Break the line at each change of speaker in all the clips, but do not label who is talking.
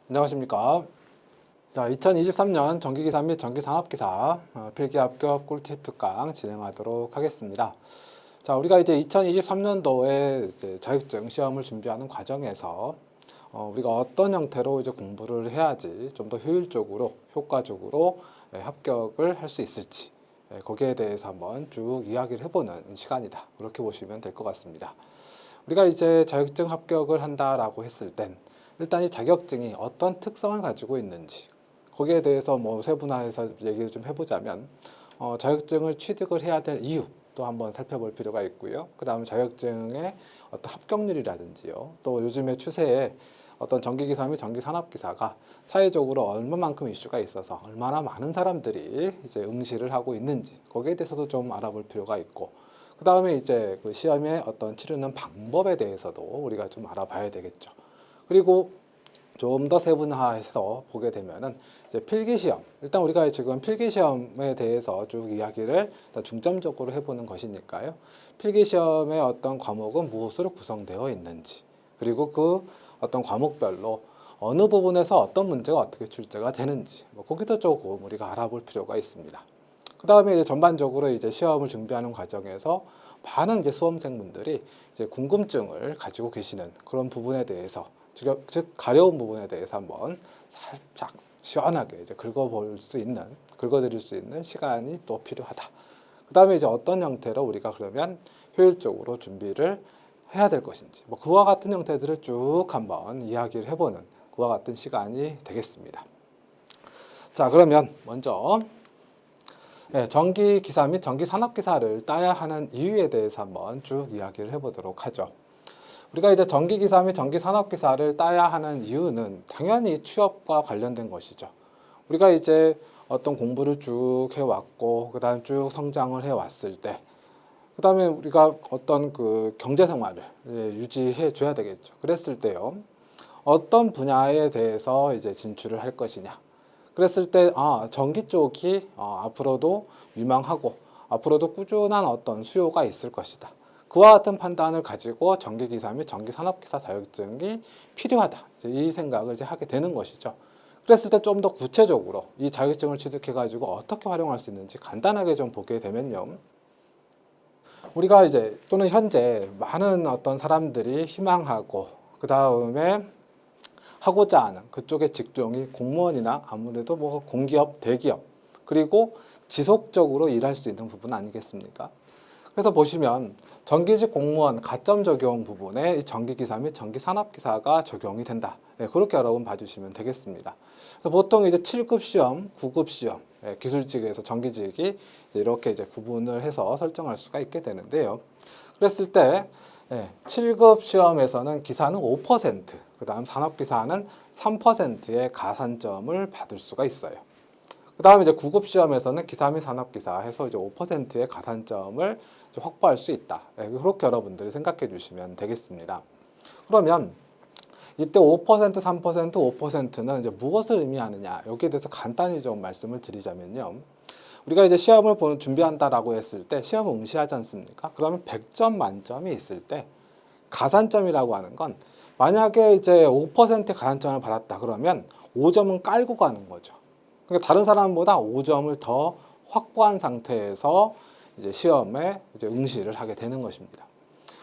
안녕하십니까. 자, 2023년 전기기사 및 전기산업기사 필기 합격 꿀팁 특강 진행하도록 하겠습니다. 자, 우리가 이제 2023년도에 이제 자격증 시험을 준비하는 과정에서 우리가 어떤 형태로 이제 공부를 해야지 좀 더 효율적으로, 효과적으로 합격을 할 수 있을지 거기에 대해서 한번 쭉 이야기를 해보는 시간이다. 그렇게 보시면 될 것 같습니다. 우리가 이제 자격증 합격을 한다라고 했을 땐 일단 이 자격증이 어떤 특성을 가지고 있는지 거기에 대해서 뭐 세분화해서 얘기를 좀 해보자면 자격증을 취득을 해야 될 이유 또 한번 살펴볼 필요가 있고요. 그 다음에 자격증의 어떤 합격률이라든지요. 또 요즘의 추세에 어떤 전기기사 및 전기산업기사가 사회적으로 얼마만큼 이슈가 있어서 얼마나 많은 사람들이 이제 응시를 하고 있는지 거기에 대해서도 좀 알아볼 필요가 있고 그 다음에 이제 그 시험의 어떤 치르는 방법에 대해서도 우리가 좀 알아봐야 되겠죠. 그리고 좀 더 세분화해서 보게 되면은 이제 필기시험. 일단 우리가 지금 필기시험에 대해서 쭉 이야기를 중점적으로 해보는 것이니까요. 필기시험의 어떤 과목은 무엇으로 구성되어 있는지, 그리고 그 어떤 과목별로 어느 부분에서 어떤 문제가 어떻게 출제가 되는지, 거기도 조금 우리가 알아볼 필요가 있습니다. 그 다음에 이제 전반적으로 이제 시험을 준비하는 과정에서 많은 이제 수험생분들이 이제 궁금증을 가지고 계시는 그런 부분에 대해서 즉 가려운 부분에 대해서 한번 살짝 시원하게 이제 긁어드릴 수 있는 시간이 또 필요하다. 그 다음에 이제 어떤 형태로 우리가 그러면 효율적으로 준비를 해야 될 것인지 그와 같은 형태들을 쭉 한번 이야기를 해보는 그와 같은 시간이 되겠습니다. 자, 그러면 먼저 전기기사 및 전기산업기사를 따야 하는 이유에 대해서 한번 쭉 이야기를 해보도록 하죠. 우리가 이제 전기기사 및 전기산업기사를 따야 하는 이유는 당연히 취업과 관련된 것이죠. 우리가 이제 어떤 공부를 쭉 해왔고, 그 다음 쭉 성장을 해왔을 때, 그 다음에 우리가 어떤 그 경제생활을 유지해 줘야 되겠죠. 그랬을 때요, 어떤 분야에 대해서 이제 진출을 할 것이냐. 그랬을 때, 전기 쪽이 앞으로도 유망하고, 앞으로도 꾸준한 어떤 수요가 있을 것이다. 그와 같은 판단을 가지고 전기기사 및 전기산업기사 자격증이 필요하다. 이제 이 생각을 이제 하게 되는 것이죠. 그랬을 때 좀 더 구체적으로 이 자격증을 취득해가지고 어떻게 활용할 수 있는지 간단하게 좀 보게 되면요. 우리가 이제 또는 현재 많은 어떤 사람들이 희망하고 그 다음에 하고자 하는 그쪽의 직종이 공무원이나 아무래도 뭐 공기업, 대기업 그리고 지속적으로 일할 수 있는 부분 아니겠습니까? 그래서 보시면 정기직 공무원 가점 적용 부분에 전기기사 및 전기산업기사가 적용이 된다. 그렇게 여러분 봐주시면 되겠습니다. 보통 이제 7급 시험, 9급 시험, 기술직에서 전기직이 이렇게 이제 구분을 해서 설정할 수가 있게 되는데요. 그랬을 때 7급 시험에서는 기사는 5%, 그 다음 산업기사는 3%의 가산점을 받을 수가 있어요. 그 다음에 이제 9급 시험에서는 기사 및 산업기사 해서 이제 5%의 가산점을 확보할 수 있다. 그렇게 여러분들이 생각해 주시면 되겠습니다. 그러면 이때 5%, 3%, 5%는 이제 무엇을 의미하느냐? 여기에 대해서 간단히 좀 말씀을 드리자면요. 우리가 이제 시험을 준비한다라고 했을 때 시험을 응시하지 않습니까? 그러면 100점 만점이 있을 때 가산점이라고 하는 건 만약에 이제 5%의 가산점을 받았다 그러면 5점은 깔고 가는 거죠. 그러니까 다른 사람보다 5점을 더 확보한 상태에서 이제 시험에 이제 응시를 하게 되는 것입니다.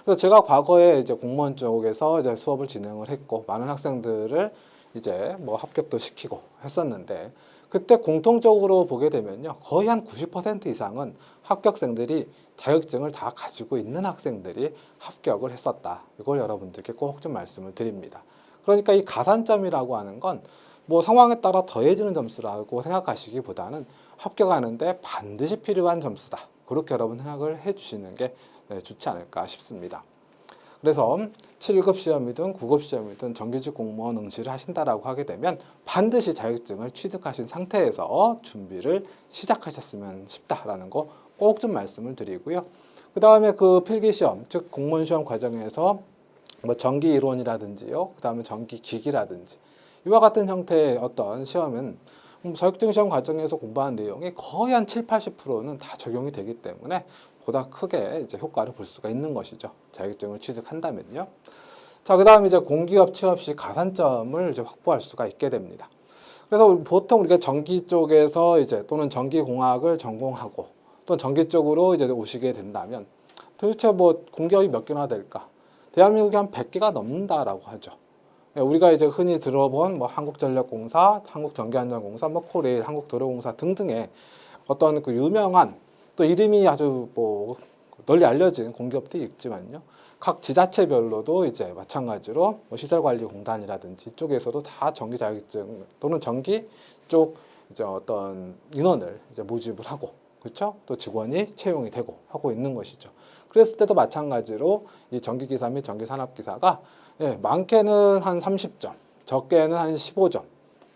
그래서 제가 과거에 이제 공무원 쪽에서 이제 수업을 진행을 했고 많은 학생들을 이제 뭐 합격도 시키고 했었는데 그때 공통적으로 보게 되면요 거의 한 90% 이상은 합격생들이 자격증을 다 가지고 있는 학생들이 합격을 했었다. 이걸 여러분들께 꼭 좀 말씀을 드립니다. 그러니까 이 가산점이라고 하는 건 뭐 상황에 따라 더해지는 점수라고 생각하시기보다는 합격하는데 반드시 필요한 점수다. 그렇게 여러분 생각을 해주시는 게 좋지 않을까 싶습니다. 그래서 7급 시험이든 9급 시험이든 정규직 공무원 응시를 하신다라고 하게 되면 반드시 자격증을 취득하신 상태에서 준비를 시작하셨으면 싶다라는 거 꼭 좀 말씀을 드리고요. 그 다음에 그 필기시험, 즉 공무원 시험 과정에서 뭐 전기 이론이라든지요, 그 다음에 전기 기기라든지 이와 같은 형태의 어떤 시험은 자격증 시험 과정에서 공부한 내용이 거의 한 7, 80%는 다 적용이 되기 때문에 보다 크게 이제 효과를 볼 수가 있는 것이죠. 자격증을 취득한다면요. 자, 그다음 이제 공기업 취업 시 가산점을 이제 확보할 수가 있게 됩니다. 그래서 보통 우리가 전기 쪽에서 이제 또는 전기공학을 전공하고 또 전기 쪽으로 이제 오시게 된다면 도대체 뭐 공기업이 몇 개나 될까? 대한민국에 한 100개가 넘는다라고 하죠. 우리가 이제 흔히 들어본 뭐 한국전력공사, 한국전기안전공사, 뭐 코레일, 한국도로공사 등등의 어떤 그 유명한 또 이름이 아주 뭐 널리 알려진 공기업들이 있지만요. 각 지자체별로도 이제 마찬가지로 뭐 시설관리공단이라든지 이쪽에서도 다 전기 자격증 또는 전기 쪽 이제 어떤 인원을 이제 모집을 하고 그렇죠? 또 직원이 채용이 되고 하고 있는 것이죠. 그랬을 때도 마찬가지로 이 전기기사 및 전기산업기사가 많게는 한 30점, 적게는 한 15점,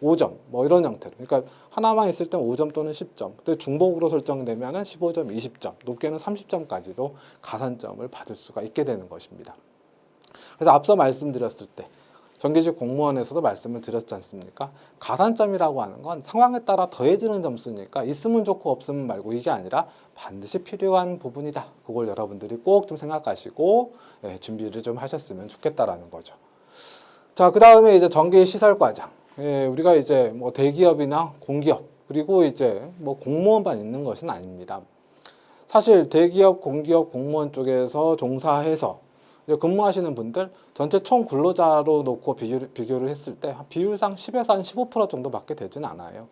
5점 뭐 이런 형태로. 그러니까 하나만 있을 땐 5점 또는 10점. 근데 중복으로 설정되면은 15점, 20점, 높게는 30점까지도 가산점을 받을 수가 있게 되는 것입니다. 그래서 앞서 말씀드렸을 때 정규직 공무원에서도 말씀을 드렸지 않습니까? 가산점이라고 하는 건 상황에 따라 더해지는 점수니까 있으면 좋고 없으면 말고 이게 아니라 반드시 필요한 부분이다. 그걸 여러분들이 꼭 좀 생각하시고 준비를 좀 하셨으면 좋겠다라는 거죠. 자, 그 다음에 이제 전기 시설 과장. 우리가 이제 뭐 대기업이나 공기업 그리고 이제 뭐 공무원만 있는 것은 아닙니다. 사실 대기업, 공기업, 공무원 쪽에서 종사해서 근무하시는 분들 전체 총 근로자로 놓고 비교를 했을 때 비율상 10에서 한 15% 정도밖에 되지는 않아요.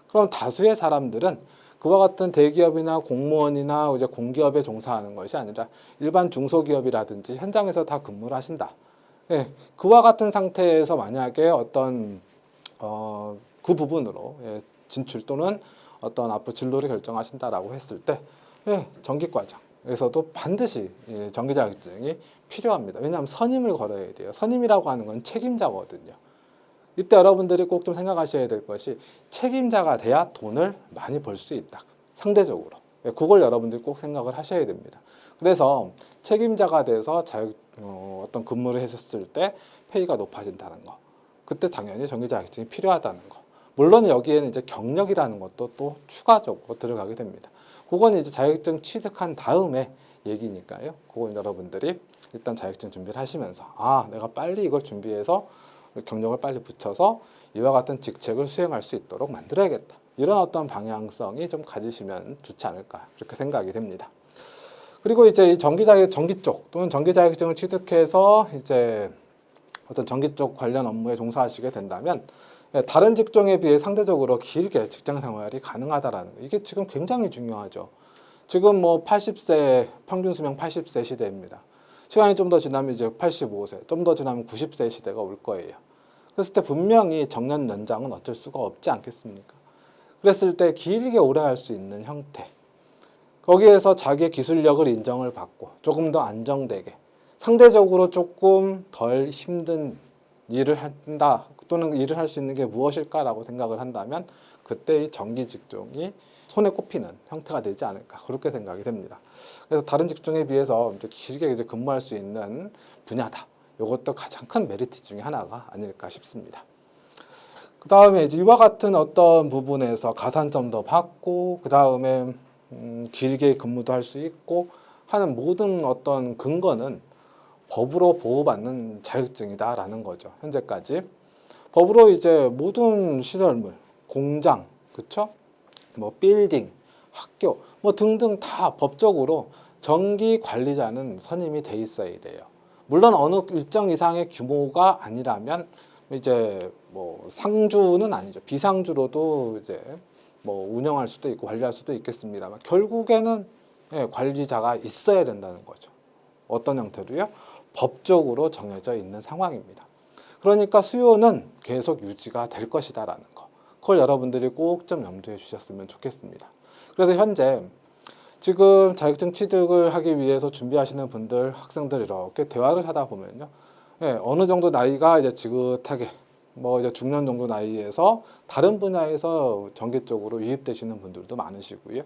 그럼 다수의 사람들은 그와 같은 대기업이나 공무원이나 이제 공기업에 종사하는 것이 아니라 일반 중소기업이라든지 현장에서 다 근무를 하신다. 그와 같은 상태에서 만약에 어떤 그 부분으로 진출 또는 어떤 앞으로 진로를 결정하신다라고 했을 때 전기과장에서도 반드시 전기 자격증이 필요합니다. 왜냐하면 선임을 걸어야 돼요. 선임이라고 하는 건 책임자거든요. 이때 여러분들이 꼭 좀 생각하셔야 될 것이 책임자가 돼야 돈을 많이 벌 수 있다. 상대적으로. 그걸 여러분들이 꼭 생각을 하셔야 됩니다. 그래서 책임자가 돼서 어떤 근무를 하셨을 때 페이가 높아진다는 거. 그때 당연히 전기 자격증이 필요하다는 거. 물론 여기에는 이제 경력이라는 것도 또 추가적으로 들어가게 됩니다. 그건 이제 자격증 취득한 다음에 얘기니까요. 그건 여러분들이 일단 자격증 준비를 하시면서 내가 빨리 이걸 준비해서 경력을 빨리 붙여서 이와 같은 직책을 수행할 수 있도록 만들어야겠다. 이런 어떤 방향성이 좀 가지시면 좋지 않을까 그렇게 생각이 됩니다. 그리고 이제 이 전기 쪽 또는 전기 자격증을 취득해서 이제 어떤 전기 쪽 관련 업무에 종사하시게 된다면 다른 직종에 비해 상대적으로 길게 직장 생활이 가능하다라는 거. 이게 지금 굉장히 중요하죠. 지금 뭐 80세 평균 수명 80세 시대입니다. 시간이 좀 더 지나면 이제 85세, 좀 더 지나면 90세 시대가 올 거예요. 그랬을 때 분명히 정년 연장은 어쩔 수가 없지 않겠습니까? 그랬을 때 길게 오래 할 수 있는 형태. 거기에서 자기의 기술력을 인정을 받고 조금 더 안정되게 상대적으로 조금 덜 힘든 일을 한다 또는 일을 할 수 있는 게 무엇일까라고 생각을 한다면 그때 이 전기 직종이 손에 꼽히는 형태가 되지 않을까 그렇게 생각이 됩니다. 그래서 다른 직종에 비해서 이제 길게 이제 근무할 수 있는 분야다. 이것도 가장 큰 메리트 중에 하나가 아닐까 싶습니다. 그 다음에 이제 이와 같은 어떤 부분에서 가산점도 받고 그 다음에 길게 근무도 할 수 있고 하는 모든 어떤 근거는 법으로 보호받는 자격증이다라는 거죠. 현재까지 법으로 이제 모든 시설물, 공장, 그렇죠? 뭐 빌딩, 학교, 뭐 등등 다 법적으로 전기 관리자는 선임이 돼 있어야 돼요. 물론 어느 일정 이상의 규모가 아니라면 이제 뭐 상주는 아니죠. 비상주로도 이제 뭐 운영할 수도 있고 관리할 수도 있겠습니다만 결국에는 관리자가 있어야 된다는 거죠. 어떤 형태로요? 법적으로 정해져 있는 상황입니다. 그러니까 수요는 계속 유지가 될 것이다라는 거. 그걸 여러분들이 꼭 좀 염두에 주셨으면 좋겠습니다. 그래서 현재 지금 자격증 취득을 하기 위해서 준비하시는 분들, 학생들 이렇게 대화를 하다 보면요. 어느 정도 나이가 이제 지긋하게 뭐 이제 중년 정도 나이에서 다른 분야에서 전기 쪽으로 유입되시는 분들도 많으시고요.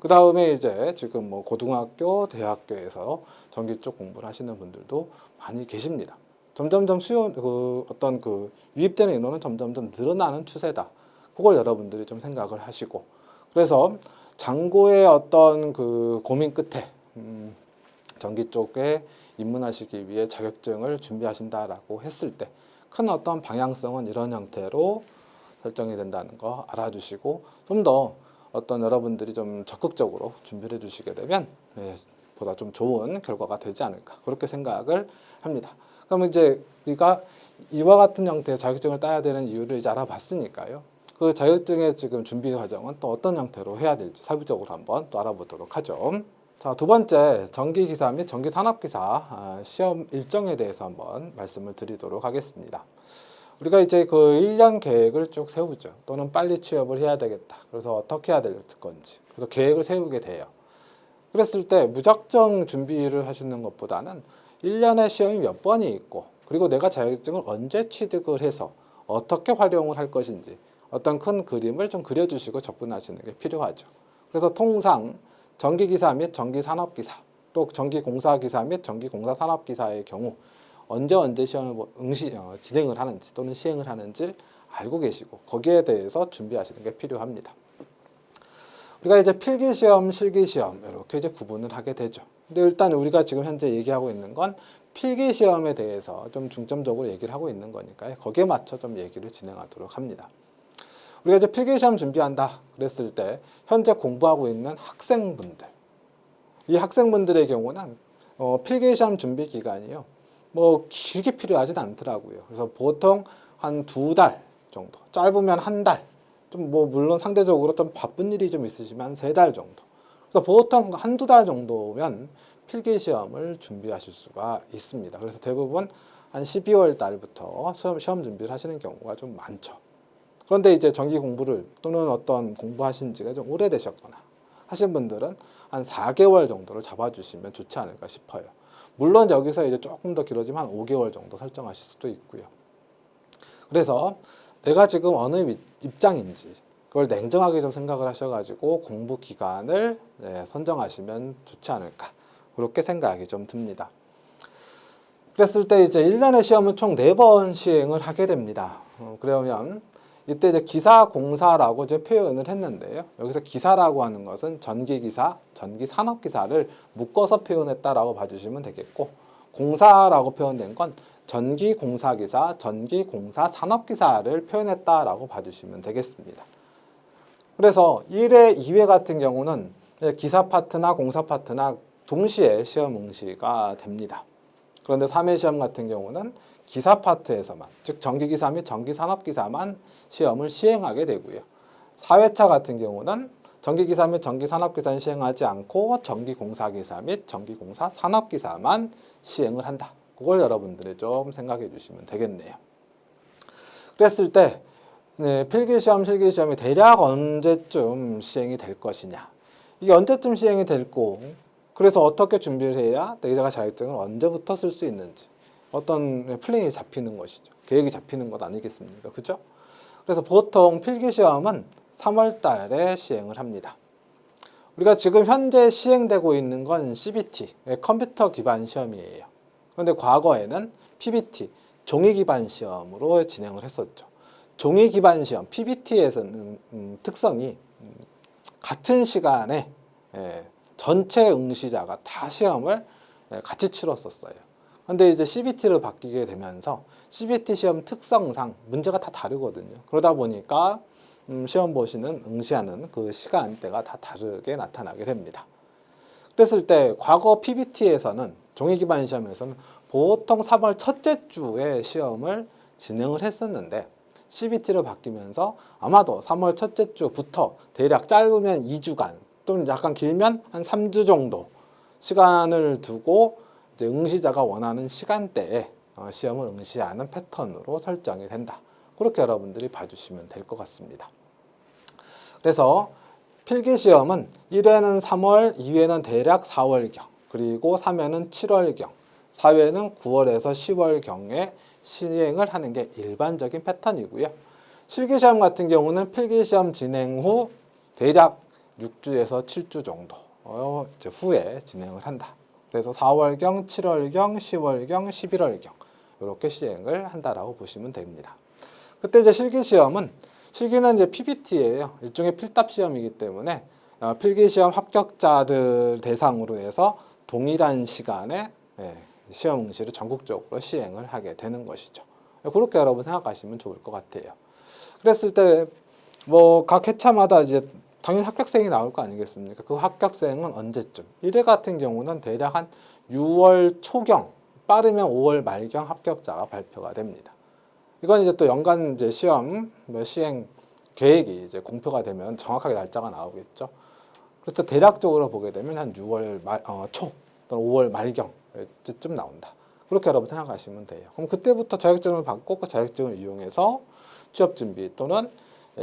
그 다음에 이제 지금 뭐 고등학교, 대학교에서 전기 쪽 공부를 하시는 분들도 많이 계십니다. 점점점 어떤 유입되는 인원은 점점점 늘어나는 추세다. 그걸 여러분들이 좀 생각을 하시고 그래서 장고의 어떤 고민 끝에 전기 쪽에 입문하시기 위해 자격증을 준비하신다라고 했을 때 큰 어떤 방향성은 이런 형태로 설정이 된다는 거 알아주시고 좀 더 어떤 여러분들이 좀 적극적으로 준비를 해주시게 되면 보다 좀 좋은 결과가 되지 않을까 그렇게 생각을 합니다. 그럼 이제 우리가 이와 같은 형태의 자격증을 따야 되는 이유를 이제 알아봤으니까요. 그 자격증의 지금 준비 과정은 또 어떤 형태로 해야 될지 세부적으로 한번 또 알아보도록 하죠. 자, 두 번째 전기기사 및 전기산업기사 시험 일정에 대해서 한번 말씀을 드리도록 하겠습니다. 우리가 이제 그 1년 계획을 쭉 세우죠. 또는 빨리 취업을 해야 되겠다. 그래서 어떻게 해야 될 건지. 그래서 계획을 세우게 돼요. 그랬을 때 무작정 준비를 하시는 것보다는 1년에 시험이 몇 번이 있고 그리고 내가 자격증을 언제 취득을 해서 어떻게 활용을 할 것인지 어떤 큰 그림을 좀 그려주시고 접근하시는 게 필요하죠. 그래서 통상 전기기사 및 전기산업기사 또 전기공사기사 및 전기공사산업기사의 경우 언제 시험을 진행을 하는지 또는 시행을 하는지 알고 계시고 거기에 대해서 준비하시는 게 필요합니다. 우리가 이제 필기시험, 실기시험 이렇게 이제 구분을 하게 되죠. 근데 일단 우리가 지금 현재 얘기하고 있는 건 필기시험에 대해서 좀 중점적으로 얘기를 하고 있는 거니까요. 거기에 맞춰 좀 얘기를 진행하도록 합니다. 우리가 이제 필기시험 준비한다 그랬을 때 현재 공부하고 있는 학생분들 이 학생분들의 경우는 필기시험 준비 기간이요 뭐 길게 필요하진 않더라고요. 그래서 보통 한 2달 정도 짧으면 한 달 좀 뭐 물론 상대적으로 좀 바쁜 일이 좀 있으시면 3달 정도 그래서 보통 한두 달 정도면 필기시험을 준비하실 수가 있습니다. 그래서 대부분 한 12월 달부터 시험 준비를 하시는 경우가 좀 많죠. 그런데 이제 전기 공부를 또는 어떤 공부하신 지가 좀 오래되셨거나 하신 분들은 한 4개월 정도를 잡아주시면 좋지 않을까 싶어요. 물론 여기서 이제 조금 더 길어지면 한 5개월 정도 설정하실 수도 있고요. 그래서 내가 지금 어느 입장인지 그걸 냉정하게 좀 생각을 하셔가지고 공부 기간을 선정하시면 좋지 않을까 그렇게 생각이 좀 듭니다. 그랬을 때 이제 1년의 시험은 총 4번 시행을 하게 됩니다. 그러면 이때 이제 기사공사라고 이제 표현을 했는데요. 여기서 기사라고 하는 것은 전기기사, 전기산업기사를 묶어서 표현했다라고 봐주시면 되겠고 공사라고 표현된 건 전기공사기사, 전기공사산업기사를 표현했다라고 봐주시면 되겠습니다. 그래서 1회, 2회 같은 경우는 기사 파트나 공사 파트나 동시에 시험 응시가 됩니다. 그런데 3회 시험 같은 경우는 기사 파트에서만, 즉 전기기사 및 전기산업기사만 시험을 시행하게 되고요. 4회차 같은 경우는 전기기사 및 전기산업기사는 시행하지 않고 전기공사기사 및 전기공사산업기사만 시행을 한다. 그걸 여러분들이 좀 생각해 주시면 되겠네요. 그랬을 때 필기시험, 실기시험이 대략 언제쯤 시행이 될 것이냐. 이게 언제쯤 시행이 될고 그래서 어떻게 준비를 해야 내가 자격증을 언제부터 쓸 수 있는지 어떤 플랜이 잡히는 것이죠. 계획이 잡히는 것 아니겠습니까? 그죠? 그래서 보통 필기시험은 3월 달에 시행을 합니다. 우리가 지금 현재 시행되고 있는 건 CBT, 컴퓨터 기반 시험이에요. 그런데 과거에는 PBT, 종이 기반 시험으로 진행을 했었죠. 종이 기반 시험, PBT에서는 특성이 같은 시간에 전체 응시자가 다 시험을 같이 치렀었어요. 근데 이제 CBT로 바뀌게 되면서 CBT 시험 특성상 문제가 다 다르거든요. 그러다 보니까 시험 보시는 응시하는 그 시간대가 다 다르게 나타나게 됩니다. 그랬을 때 과거 PBT에서는 종이 기반 시험에서는 보통 3월 첫째 주에 시험을 진행을 했었는데 CBT로 바뀌면서 아마도 3월 첫째 주부터 대략 짧으면 2주간 또는 약간 길면 한 3주 정도 시간을 두고 이제 응시자가 원하는 시간대에 시험을 응시하는 패턴으로 설정이 된다. 그렇게 여러분들이 봐주시면 될 것 같습니다. 그래서 필기시험은 1회는 3월, 2회는 대략 4월경, 그리고 3회는 7월경, 4회는 9월에서 10월경에 시행을 하는 게 일반적인 패턴이고요. 실기시험 같은 경우는 필기시험 진행 후 대략 6주에서 7주 정도 이제 후에 진행을 한다. 그래서 4월경, 7월경, 10월경, 11월경 이렇게 시행을 한다라고 보시면 됩니다. 그때 이제 실기시험은 실기는 이제 PBT예요. 일종의 필답 시험이기 때문에 필기시험 합격자들 대상으로 해서 동일한 시간에 시험 응시를 전국적으로 시행을 하게 되는 것이죠. 그렇게 여러분 생각하시면 좋을 것 같아요. 그랬을 때 뭐 각 회차마다 이제 당연히 합격생이 나올 거 아니겠습니까? 그 합격생은 언제쯤? 1회 같은 경우는 대략 한 6월 초경, 빠르면 5월 말경 합격자가 발표가 됩니다. 이건 이제 또 연간 이제 시험 시행 계획이 이제 공표가 되면 정확하게 날짜가 나오겠죠. 그래서 대략적으로 보게 되면 한 6월 초 또는 5월 말경쯤 나온다. 그렇게 여러분 생각하시면 돼요. 그럼 그때부터 자격증을 받고 그 자격증을 이용해서 취업 준비 또는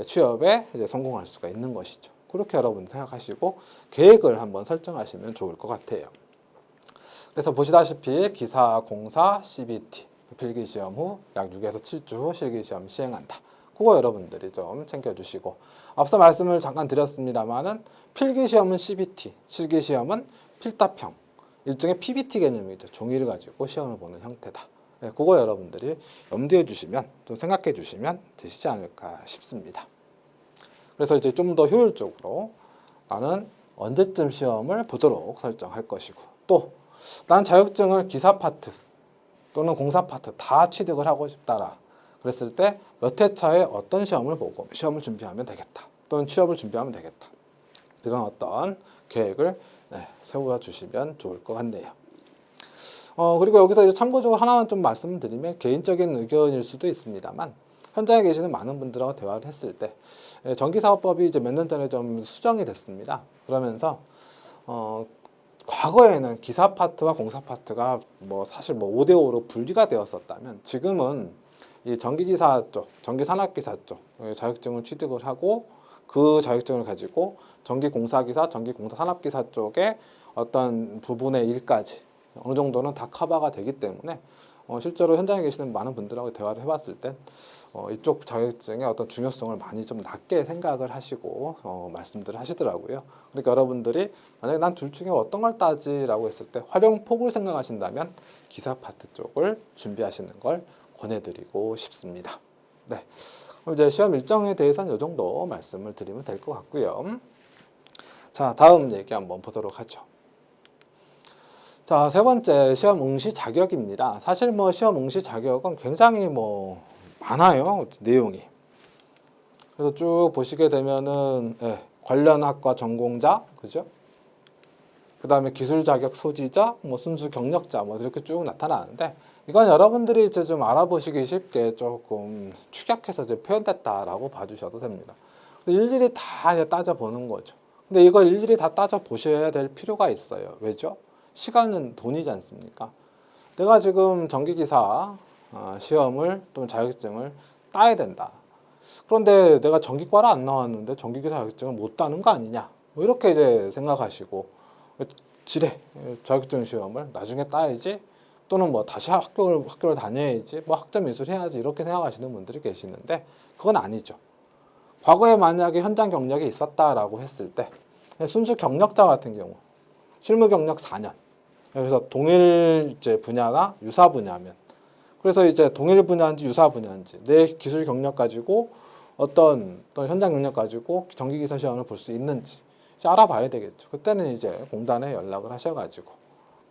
취업에 이제 성공할 수가 있는 것이죠. 그렇게 여러분 생각하시고 계획을 한번 설정하시면 좋을 것 같아요. 그래서 보시다시피 기사, 공사, CBT 필기시험 후 약 6에서 7주 후 실기시험 시행한다. 그거 여러분들이 좀 챙겨주시고, 앞서 말씀을 잠깐 드렸습니다만은 필기시험은 CBT, 실기시험은 필답형, 일종의 PBT 개념이죠. 종이를 가지고 시험을 보는 형태다. 네, 그거 여러분들이 염두에 주시면, 좀 생각해 주시면 되시지 않을까 싶습니다. 그래서 이제 좀 더 효율적으로 나는 언제쯤 시험을 보도록 설정할 것이고, 또 난 자격증을 기사 파트 또는 공사 파트 다 취득을 하고 싶다라 그랬을 때 몇 회차에 어떤 시험을 보고 시험을 준비하면 되겠다, 또는 취업을 준비하면 되겠다, 이런 어떤 계획을 세워주시면 좋을 것 같네요. 그리고 여기서 이제 참고적으로 하나만 좀 말씀을 드리면, 개인적인 의견일 수도 있습니다만, 현장에 계시는 많은 분들하고 대화를 했을 때 전기사업법이 이제 몇 년 전에 좀 수정이 됐습니다. 그러면서 과거에는 기사 파트와 공사 파트가 사실 5대5로 분리가 되었었다면, 지금은 이 전기기사 쪽, 전기산업기사 쪽 자격증을 취득을 하고 그 자격증을 가지고 전기공사기사, 전기공사산업기사 쪽에 어떤 부분의 일까지 어느 정도는 다 커버가 되기 때문에 실제로 현장에 계시는 많은 분들하고 대화를 해봤을 때 이쪽 자격증의 어떤 중요성을 많이 좀 낮게 생각을 하시고 말씀들을 하시더라고요. 그러니까 여러분들이 만약에 난 둘 중에 어떤 걸 따지라고 했을 때 활용폭을 생각하신다면 기사 파트 쪽을 준비하시는 걸 권해드리고 싶습니다. 네, 그럼 이제 시험 일정에 대해서는 이 정도 말씀을 드리면 될 것 같고요. 자, 다음 얘기 한번 보도록 하죠. 자, 세 번째, 시험 응시 자격입니다. 사실 시험 응시 자격은 굉장히 많아요, 내용이. 그래서 쭉 보시게 되면은 관련 학과 전공자, 그죠? 그 다음에 기술 자격 소지자, 순수 경력자, 이렇게 쭉 나타나는데, 이건 여러분들이 이제 좀 알아보시기 쉽게 조금 축약해서 이제 표현됐다라고 봐주셔도 됩니다. 일일이 다 이제 따져보는 거죠. 근데 이걸 일일이 다 따져보셔야 될 필요가 있어요. 왜죠? 시간은 돈이지 않습니까? 내가 지금 전기기사 시험을 또는 자격증을 따야 된다. 그런데 내가 전기과를 안 나왔는데 전기기사 자격증을 못 따는 거 아니냐? 이렇게 이제 생각하시고 지레 자격증 시험을 나중에 따야지, 또는 다시 학교를 다녀야지, 학점 이수해야지, 이렇게 생각하시는 분들이 계시는데 그건 아니죠. 과거에 만약에 현장 경력이 있었다라고 했을 때 순수 경력자 같은 경우 실무 경력 4년, 그래서 동일 이제 분야나 유사 분야면, 그래서 이제 동일 분야인지 유사 분야인지 내 기술 경력 가지고 어떤 현장 경력 가지고 전기기사 시험을 볼 수 있는지 이제 알아봐야 되겠죠. 그때는 이제 공단에 연락을 하셔가지고,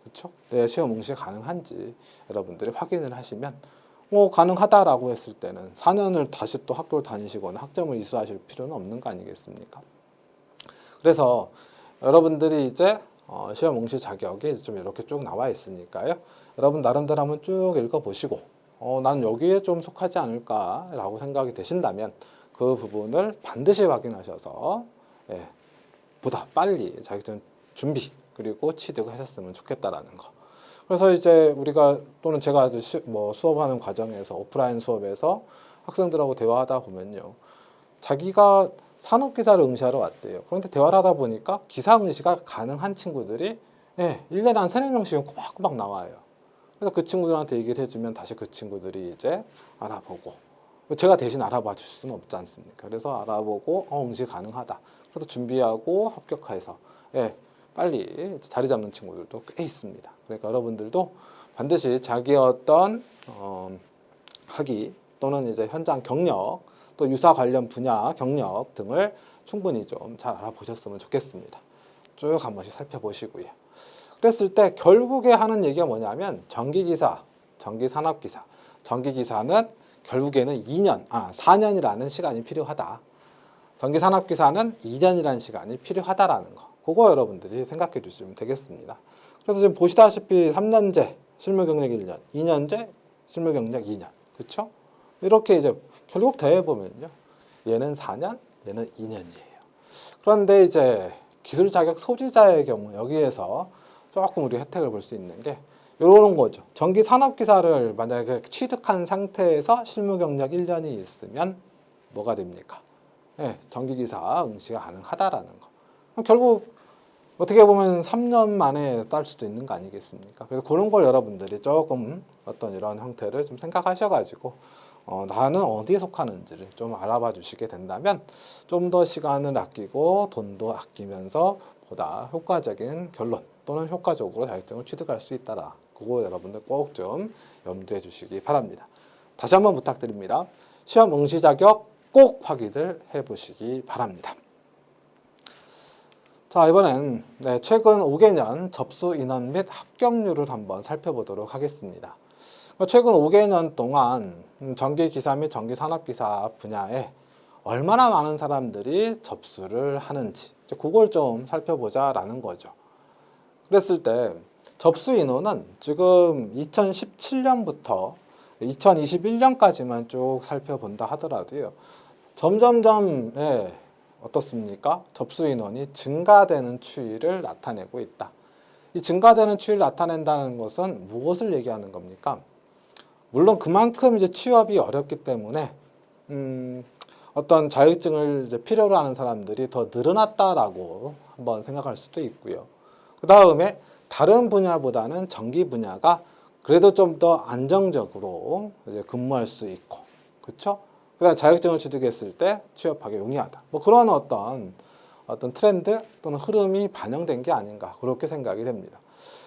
그렇죠? 내 시험 응시 가능한지 여러분들이 확인을 하시면, 가능하다라고 했을 때는 4년을 다시 또 학교를 다니시거나 학점을 이수하실 필요는 없는 거 아니겠습니까? 그래서 여러분들이 이제 시험 응시 자격이 좀 이렇게 쭉 나와 있으니까요. 여러분 나름대로 한번 쭉 읽어보시고, 난 여기에 좀 속하지 않을까라고 생각이 되신다면 그 부분을 반드시 확인하셔서 보다 빨리 자격증 준비 그리고 취득을 하셨으면 좋겠다라는 거. 그래서 이제 우리가 또는 제가 수업하는 과정에서 오프라인 수업에서 학생들하고 대화하다 보면요, 자기가 산업기사를 응시하러 왔대요. 그런데 대화를 하다 보니까 기사 응시가 가능한 친구들이 1년에 한 3, 4명씩은 꼬박꼬박 나와요. 그래서 그 친구들한테 얘기를 해주면 다시 그 친구들이 이제 알아보고, 제가 대신 알아봐 줄 수는 없지 않습니까? 그래서 알아보고 응시 가능하다. 그래서 준비하고 합격해서 빨리 자리 잡는 친구들도 꽤 있습니다. 그러니까 여러분들도 반드시 자기의 어떤 학위 또는 이제 현장 경력, 또 유사 관련 분야 경력 등을 충분히 좀 잘 알아보셨으면 좋겠습니다. 쭉 한 번씩 살펴보시고요. 그랬을 때 결국에 하는 얘기가 뭐냐면 전기기사, 전기산업기사, 전기기사는 결국에는 4년이라는 시간이 필요하다. 전기산업기사는 2년이라는 시간이 필요하다라는 거. 그거 여러분들이 생각해 주시면 되겠습니다. 그래서 지금 보시다시피 3년제 실무경력 1년, 2년제 실무경력 2년. 그렇죠? 이렇게 이제 결국 대해보면요. 얘는 4년, 얘는 2년이에요. 그런데 이제 기술 자격 소지자의 경우 여기에서 조금 우리 혜택을 볼 수 있는 게 이런 거죠. 전기 산업기사를 만약에 취득한 상태에서 실무 경력 1년이 있으면 뭐가 됩니까? 네, 전기기사 응시가 가능하다라는 거. 그럼 결국 어떻게 보면 3년 만에 딸 수도 있는 거 아니겠습니까? 그래서 그런 걸 여러분들이 조금 어떤 이런 형태를 좀 생각하셔가지고 나는 어디에 속하는지를 좀 알아봐 주시게 된다면 좀 더 시간을 아끼고 돈도 아끼면서 보다 효과적인 결론 또는 효과적으로 자격증을 취득할 수 있다라. 그거 여러분들 꼭 좀 염두해 주시기 바랍니다. 다시 한번 부탁드립니다. 시험 응시 자격 꼭 확인을 해 보시기 바랍니다. 자, 이번엔 최근 5개년 접수 인원 및 합격률을 한번 살펴보도록 하겠습니다. 최근 5개년 동안 전기기사 및 전기산업기사 분야에 얼마나 많은 사람들이 접수를 하는지 그걸 좀 살펴보자라는 거죠. 그랬을 때 접수 인원은 지금 2017년부터 2021년까지만 쭉 살펴본다 하더라도요. 점점점 어떻습니까? 접수 인원이 증가되는 추이를 나타내고 있다. 이 증가되는 추이를 나타낸다는 것은 무엇을 얘기하는 겁니까? 물론 그만큼 이제 취업이 어렵기 때문에 어떤 자격증을 이제 필요로 하는 사람들이 더 늘어났다라고 한번 생각할 수도 있고요. 그 다음에 다른 분야보다는 전기 분야가 그래도 좀 더 안정적으로 이제 근무할 수 있고, 그렇죠? 그다음 자격증을 취득했을 때 취업하기 용이하다. 뭐 그런 어떤 트렌드 또는 흐름이 반영된 게 아닌가 그렇게 생각이 됩니다.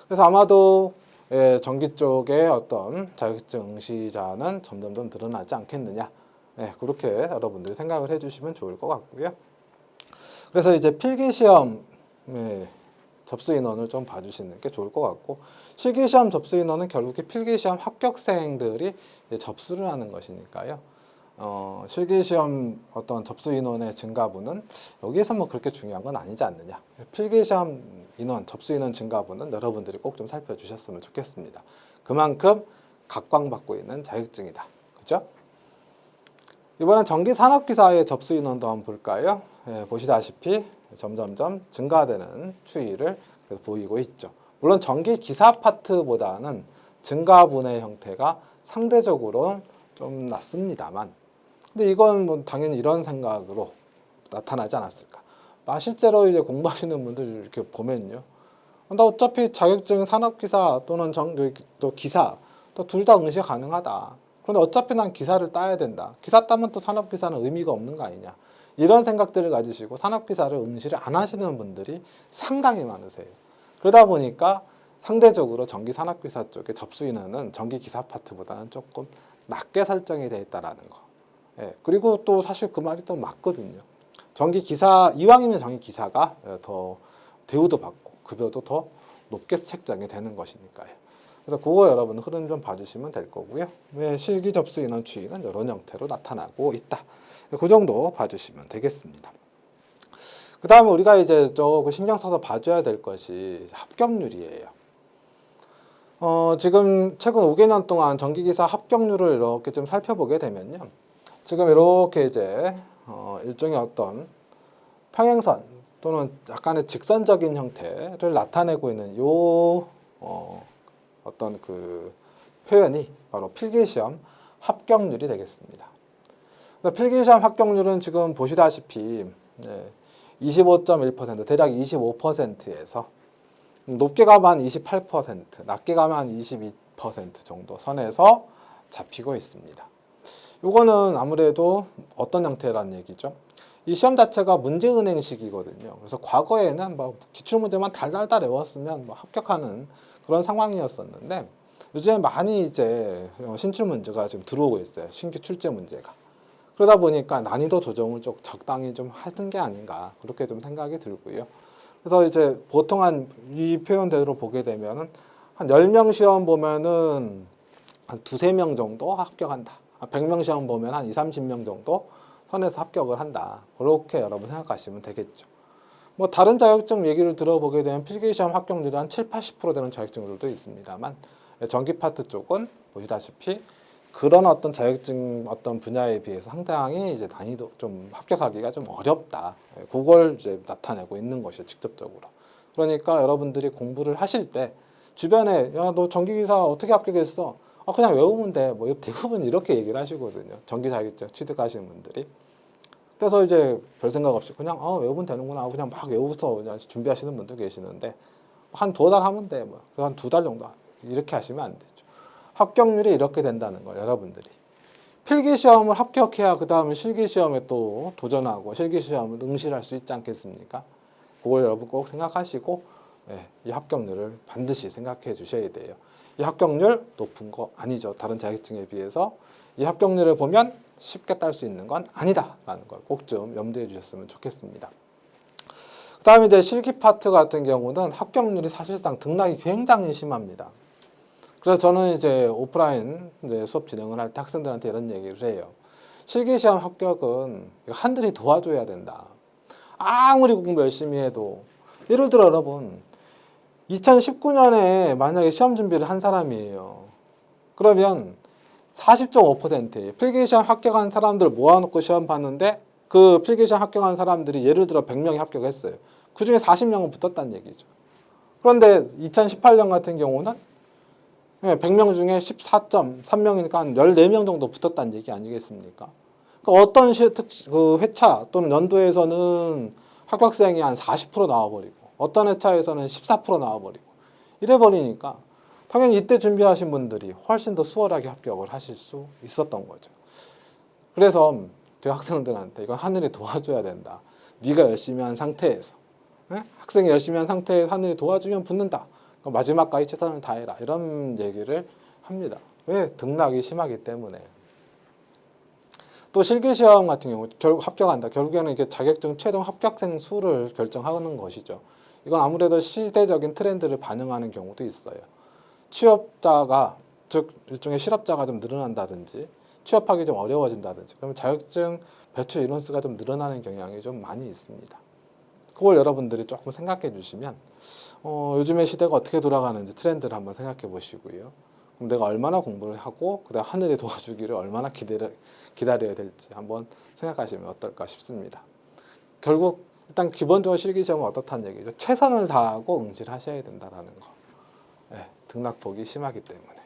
그래서 아마도 전기 쪽의 어떤 자격증 응시자는 점점점 늘어나지 않겠느냐. 그렇게 여러분들이 생각을 해주시면 좋을 것 같고요. 그래서 이제 필기시험 접수 인원을 좀 봐주시는 게 좋을 것 같고, 실기시험 접수 인원은 결국에 필기시험 합격생들이 접수를 하는 것이니까요. 실기시험 어떤 접수 인원의 증가분은 여기에서 뭐 그렇게 중요한 건 아니지 않느냐. 필기시험 인원, 접수 인원 증가분은 여러분들이 꼭 좀 살펴주셨으면 좋겠습니다. 그만큼 각광받고 있는 자격증이다. 그죠? 이번엔 전기산업기사의 접수 인원도 한번 볼까요? 보시다시피 점점점 증가되는 추이를 보이고 있죠. 물론 전기기사 파트보다는 증가분의 형태가 상대적으로 좀 낮습니다만, 근데 이건 뭐 당연히 이런 생각으로 나타나지 않았을까. 실제로 이제 공부하시는 분들 이렇게 보면요. 나 어차피 자격증 산업기사 또는 또 기사 또 둘 다 응시 가능하다. 그런데 어차피 난 기사를 따야 된다. 기사 따면 또 산업기사는 의미가 없는 거 아니냐. 이런 생각들을 가지시고 산업기사를 응시를 안 하시는 분들이 상당히 많으세요. 그러다 보니까 상대적으로 전기산업기사 쪽의 접수 인원은 전기기사 파트보다는 조금 낮게 설정이 되어 있다는 거. 그리고 또 사실 그 말이 또 맞거든요. 전기기사, 이왕이면 전기기사가 더 대우도 받고 급여도 더 높게 책정이 되는 것이니까요. 그래서 그거 여러분 흐름 좀 봐주시면 될 거고요. 실기 접수 인원 추이는 이런 형태로 나타나고 있다. 그 정도 봐주시면 되겠습니다. 그 다음에 우리가 이제 조금 신경 써서 봐줘야 될 것이 합격률이에요. 지금 최근 5개년 동안 전기기사 합격률을 이렇게 좀 살펴보게 되면요. 지금 이렇게 이제 일종의 어떤 평행선 또는 약간의 직선적인 형태를 나타내고 있는 요 어떤 그 표현이 바로 필기시험 합격률이 되겠습니다. 필기시험 합격률은 지금 보시다시피 25.1%, 대략 25%에서 높게 가면 한 28%, 낮게 가면 한 22% 정도 선에서 잡히고 있습니다. 이거는 아무래도 어떤 형태라는 얘기죠? 이 시험 자체가 문제은행식이거든요. 그래서 과거에는 뭐 기출문제만 달달달 외웠으면 뭐 합격하는 그런 상황이었었는데 요즘에 많이 이제 신출 문제가 지금 들어오고 있어요. 신규 출제 문제가. 그러다 보니까 난이도 조정을 좀 적당히 좀 하는 게 아닌가 그렇게 좀 생각이 들고요. 그래서 이제 보통 이 표현대로 보게 되면은 한 10명 시험 보면은 한 두세 명 정도 합격한다. 100명 시험 보면 한 2, 30명 정도 선에서 합격을 한다. 그렇게 여러분 생각하시면 되겠죠. 뭐 다른 자격증 얘기를 들어보게 되면 필기시험 합격률이 한 7, 80% 되는 자격증들도 있습니다만 전기 파트 쪽은 보시다시피 그런 어떤 자격증 어떤 분야에 비해서 상당히 이제 난이도 좀 합격하기가 좀 어렵다. 그걸 이제 나타내고 있는 것이죠, 직접적으로. 그러니까 여러분들이 공부를 하실 때 주변에 야, 너 전기기사 어떻게 합격했어? 그냥 외우면 돼. 뭐 대부분 이렇게 얘기를 하시거든요. 전기 자격증 취득하시는 분들이. 그래서 이제 별 생각 없이 그냥 외우면 되는구나 하고 그냥 막 외워서 그냥 준비하시는 분도 계시는데 한 2달 하면 돼. 뭐. 한 2달 정도 이렇게 하시면 안 되죠. 합격률이 이렇게 된다는 걸 여러분들이. 필기시험을 합격해야 그 다음에 실기시험에 또 도전하고 실기시험을 응시할 수 있지 않겠습니까? 그걸 여러분 꼭 생각하시고 이 합격률을 반드시 생각해 주셔야 돼요. 이 합격률 높은 거 아니죠. 다른 자격증에 비해서. 이 합격률을 보면 쉽게 딸 수 있는 건 아니다라는 걸 꼭 좀 염두해 주셨으면 좋겠습니다. 그 다음에 이제 실기 파트 같은 경우는 합격률이 사실상 등락이 굉장히 심합니다. 그래서 저는 이제 오프라인 이제 수업 진행을 할 때 학생들한테 이런 얘기를 해요. 실기시험 합격은 하늘이 도와줘야 된다. 아무리 공부 열심히 해도 예를 들어 여러분 2019년에 만약에 시험 준비를 한 사람이에요. 그러면 40.5% 필기시험 합격한 사람들 모아놓고 시험 봤는데 그 필기시험 합격한 사람들이 예를 들어 100명이 합격했어요. 그중에 40명은 붙었다는 얘기죠. 그런데 2018년 같은 경우는 100명 중에 14.3명이니까 한 14명 정도 붙었다는 얘기 아니겠습니까? 그러니까 어떤 그 회차 또는 연도에서는 합격생이 한 40% 나와버리고 어떤 회차에서는 14% 나와버리고 이래버리니까 당연히 이때 준비하신 분들이 훨씬 더 수월하게 합격을 하실 수 있었던 거죠. 그래서 제가 학생들한테 이건 하늘이 도와줘야 된다. 네가 열심히 한 상태에서 학생이 열심히 한 상태에서 하늘이 도와주면 붙는다. 마지막까지 최선을 다해라. 이런 얘기를 합니다. 왜? 등락이 심하기 때문에. 또 실기시험 같은 경우 결국 합격한다. 결국에는 이게 자격증 최종 합격생 수를 결정하는 것이죠. 이건 아무래도 시대적인 트렌드를 반영하는 경우도 있어요. 취업자가 즉 일종의 실업자가 좀 늘어난다든지 취업하기 좀 어려워진다든지 그러면 자격증 배출 인원수가 좀 늘어나는 경향이 좀 많이 있습니다. 그걸 여러분들이 조금 생각해 주시면 요즘의 시대가 어떻게 돌아가는지 트렌드를 한번 생각해 보시고요. 그럼 내가 얼마나 공부를 하고 그다음 하늘이 도와주기를 얼마나 기다려야 될지 한번 생각하시면 어떨까 싶습니다. 결국 일단 기본적으로 실기시험은 어떻다는 얘기죠. 최선을 다하고 응시를 하셔야 된다는 거. 등락폭이 심하기 때문에.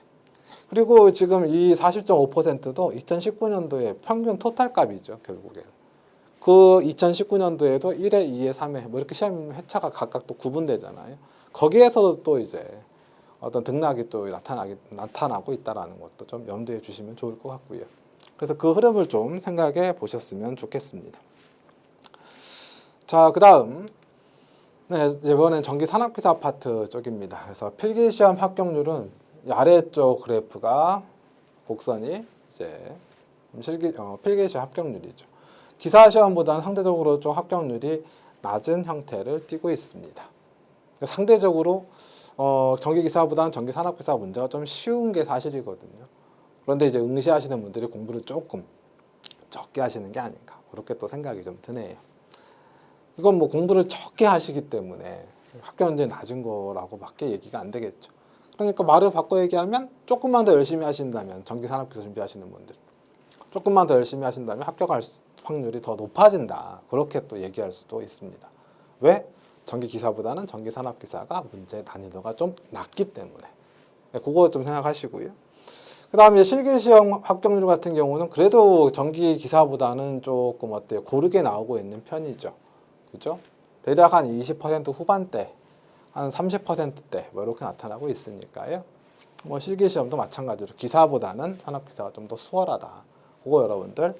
그리고 지금 이 40.5%도 2019년도에 평균 토탈값이죠. 결국에. 그 2019년도에도 1회, 2회, 3회 뭐 이렇게 시험 회차가 각각 또 구분되잖아요. 거기에서도 또 이제 어떤 등락이 또 나타나고 있다는 것도 좀 염두에 주시면 좋을 것 같고요. 그래서 그 흐름을 좀 생각해 보셨으면 좋겠습니다. 자, 그 다음 이번엔 전기 산업기사 파트 쪽입니다. 그래서 필기시험 합격률은 아래쪽 그래프가 곡선이 이제 필기시험 합격률이죠. 기사시험보다는 상대적으로 좀 합격률이 낮은 형태를 띠고 있습니다. 그러니까 상대적으로 전기기사보다는 전기산업기사 문제가 좀 쉬운 게 사실이거든요. 그런데 이제 응시하시는 분들이 공부를 조금 적게 하시는 게 아닌가 그렇게 또 생각이 좀 드네요. 이건 뭐 공부를 적게 하시기 때문에 합격률이 낮은 거라고 밖에 얘기가 안 되겠죠. 그러니까 말을 바꿔 얘기하면 조금만 더 열심히 하신다면 전기산업기사 준비하시는 분들 조금만 더 열심히 하신다면 합격할 확률이 더 높아진다. 그렇게 또 얘기할 수도 있습니다. 왜? 전기기사보다는 전기산업기사가 문제의 난이도가 좀 낮기 때문에. 그거 좀 생각하시고요. 그 다음에 실기시험 합격률 같은 경우는 그래도 전기기사보다는 조금 어때요? 고르게 나오고 있는 편이죠. 그죠? 대략 한 20% 후반대, 한 30%대 뭐 이렇게 나타나고 있으니까요. 뭐 실기시험도 마찬가지로 기사보다는 산업기사가 좀 더 수월하다. 그거 여러분들